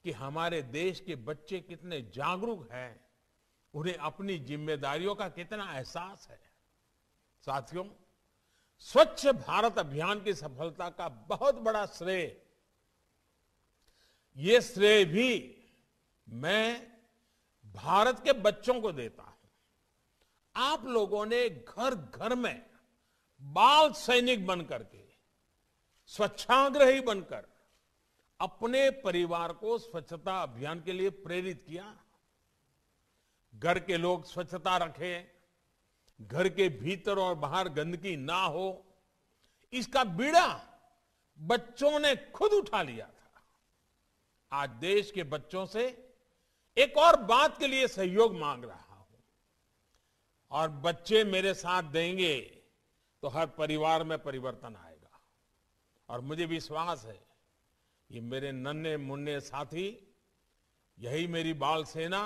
कि हमारे देश के बच्चे कितने जागरूक हैं, उन्हें अपनी जिम्मेदारियों का कितना एहसास है। साथियों, स्वच्छ भारत अभियान की सफलता का बहुत बड़ा श्रेय, ये श्रेय भी मैं भारत के बच्चों को देता हूं। आप लोगों ने घर घर में बाल सैनिक बनकर के, स्वच्छाग्रही बनकर अपने परिवार को स्वच्छता अभियान के लिए प्रेरित किया। घर के लोग स्वच्छता रखें, घर के भीतर और बाहर गंदगी ना हो, इसका बीड़ा बच्चों ने खुद उठा लिया था। आज देश के बच्चों से एक और बात के लिए सहयोग मांग रहा हूं, और बच्चे मेरे साथ देंगे तो हर परिवार में परिवर्तन आएगा। और मुझे विश्वास है ये मेरे नन्हे मुन्ने साथी, यही मेरी बाल सेना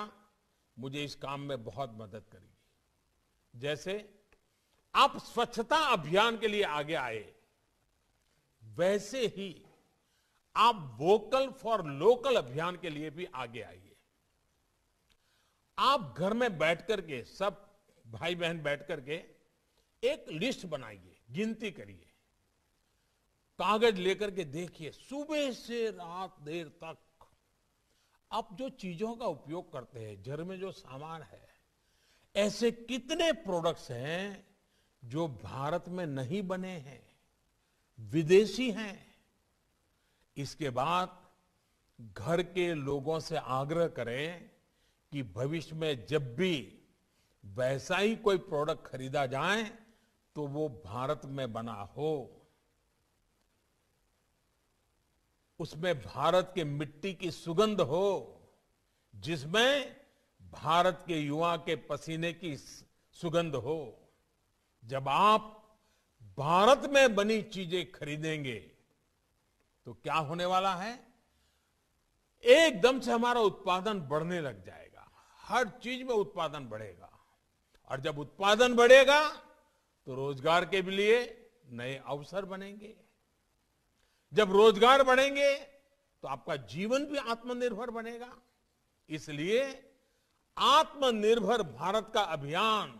मुझे इस काम में बहुत मदद करेगी। जैसे आप स्वच्छता अभियान के लिए आगे आए, वैसे ही आप वोकल फॉर लोकल अभियान के लिए भी आगे आइए। आप घर में बैठ करके, सब भाई बहन बैठ करके एक लिस्ट बनाइए, गिनती करिए, कागज लेकर के देखिए, सुबह से रात देर तक आप जो चीजों का उपयोग करते हैं, घर में जो सामान है, ऐसे कितने प्रोडक्ट्स हैं जो भारत में नहीं बने हैं, विदेशी हैं। इसके बाद घर के लोगों से आग्रह करें कि भविष्य में जब भी वैसा ही कोई प्रोडक्ट खरीदा जाए तो वो भारत में बना हो, उसमें भारत के मिट्टी की सुगंध हो, जिसमें भारत के युवा के पसीने की सुगंध हो। जब आप भारत में बनी चीजें खरीदेंगे तो क्या होने वाला है, एकदम से हमारा उत्पादन बढ़ने लग जाएगा, हर चीज में उत्पादन बढ़ेगा, और जब उत्पादन बढ़ेगा तो रोजगार के लिए नए अवसर बनेंगे। जब रोजगार बढ़ेंगे तो आपका जीवन भी आत्मनिर्भर बनेगा। इसलिए आत्मनिर्भर भारत का अभियान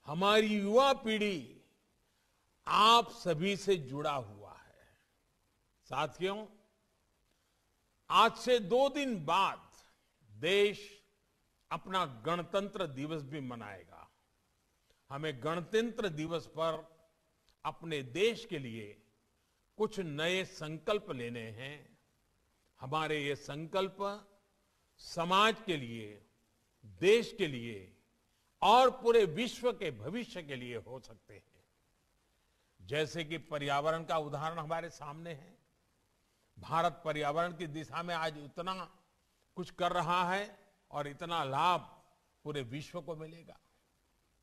हमारी युवा पीढ़ी आप सभी से जुड़ा हुआ है। साथियों, आज से 2 दिन बाद देश अपना गणतंत्र दिवस भी मनाएगा। हमें गणतंत्र दिवस पर अपने देश के लिए कुछ नए संकल्प लेने हैं। हमारे ये संकल्प समाज के लिए, देश के लिए और पूरे विश्व के भविष्य के लिए हो सकते हैं। जैसे कि पर्यावरण का उदाहरण हमारे सामने है। भारत पर्यावरण की दिशा में आज इतना कुछ कर रहा है और इतना लाभ पूरे विश्व को मिलेगा।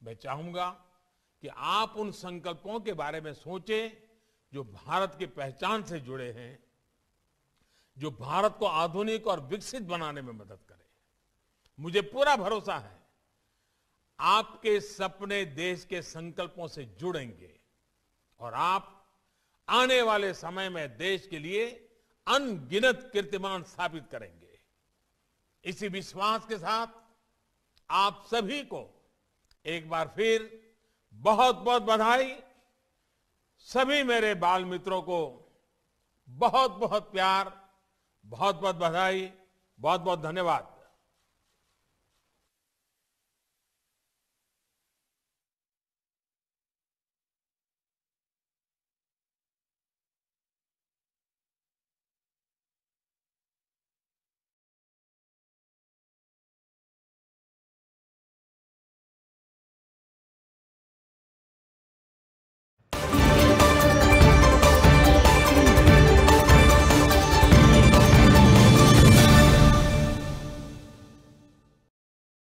मैं चाहूंगा कि आप उन संकल्पों के बारे में सोचें जो भारत की पहचान से जुड़े हैं, जो भारत को आधुनिक और विकसित बनाने में मदद करें। मुझे पूरा भरोसा है आपके सपने देश के संकल्पों से जुड़ेंगे और आप आने वाले समय में देश के लिए अनगिनत कीर्तिमान स्थापित करेंगे। इसी विश्वास के साथ आप सभी को एक बार फिर बहुत बहुत बधाई। सभी मेरे बाल मित्रों को बहुत बहुत प्यार, बहुत बहुत बधाई, बहुत बहुत धन्यवाद।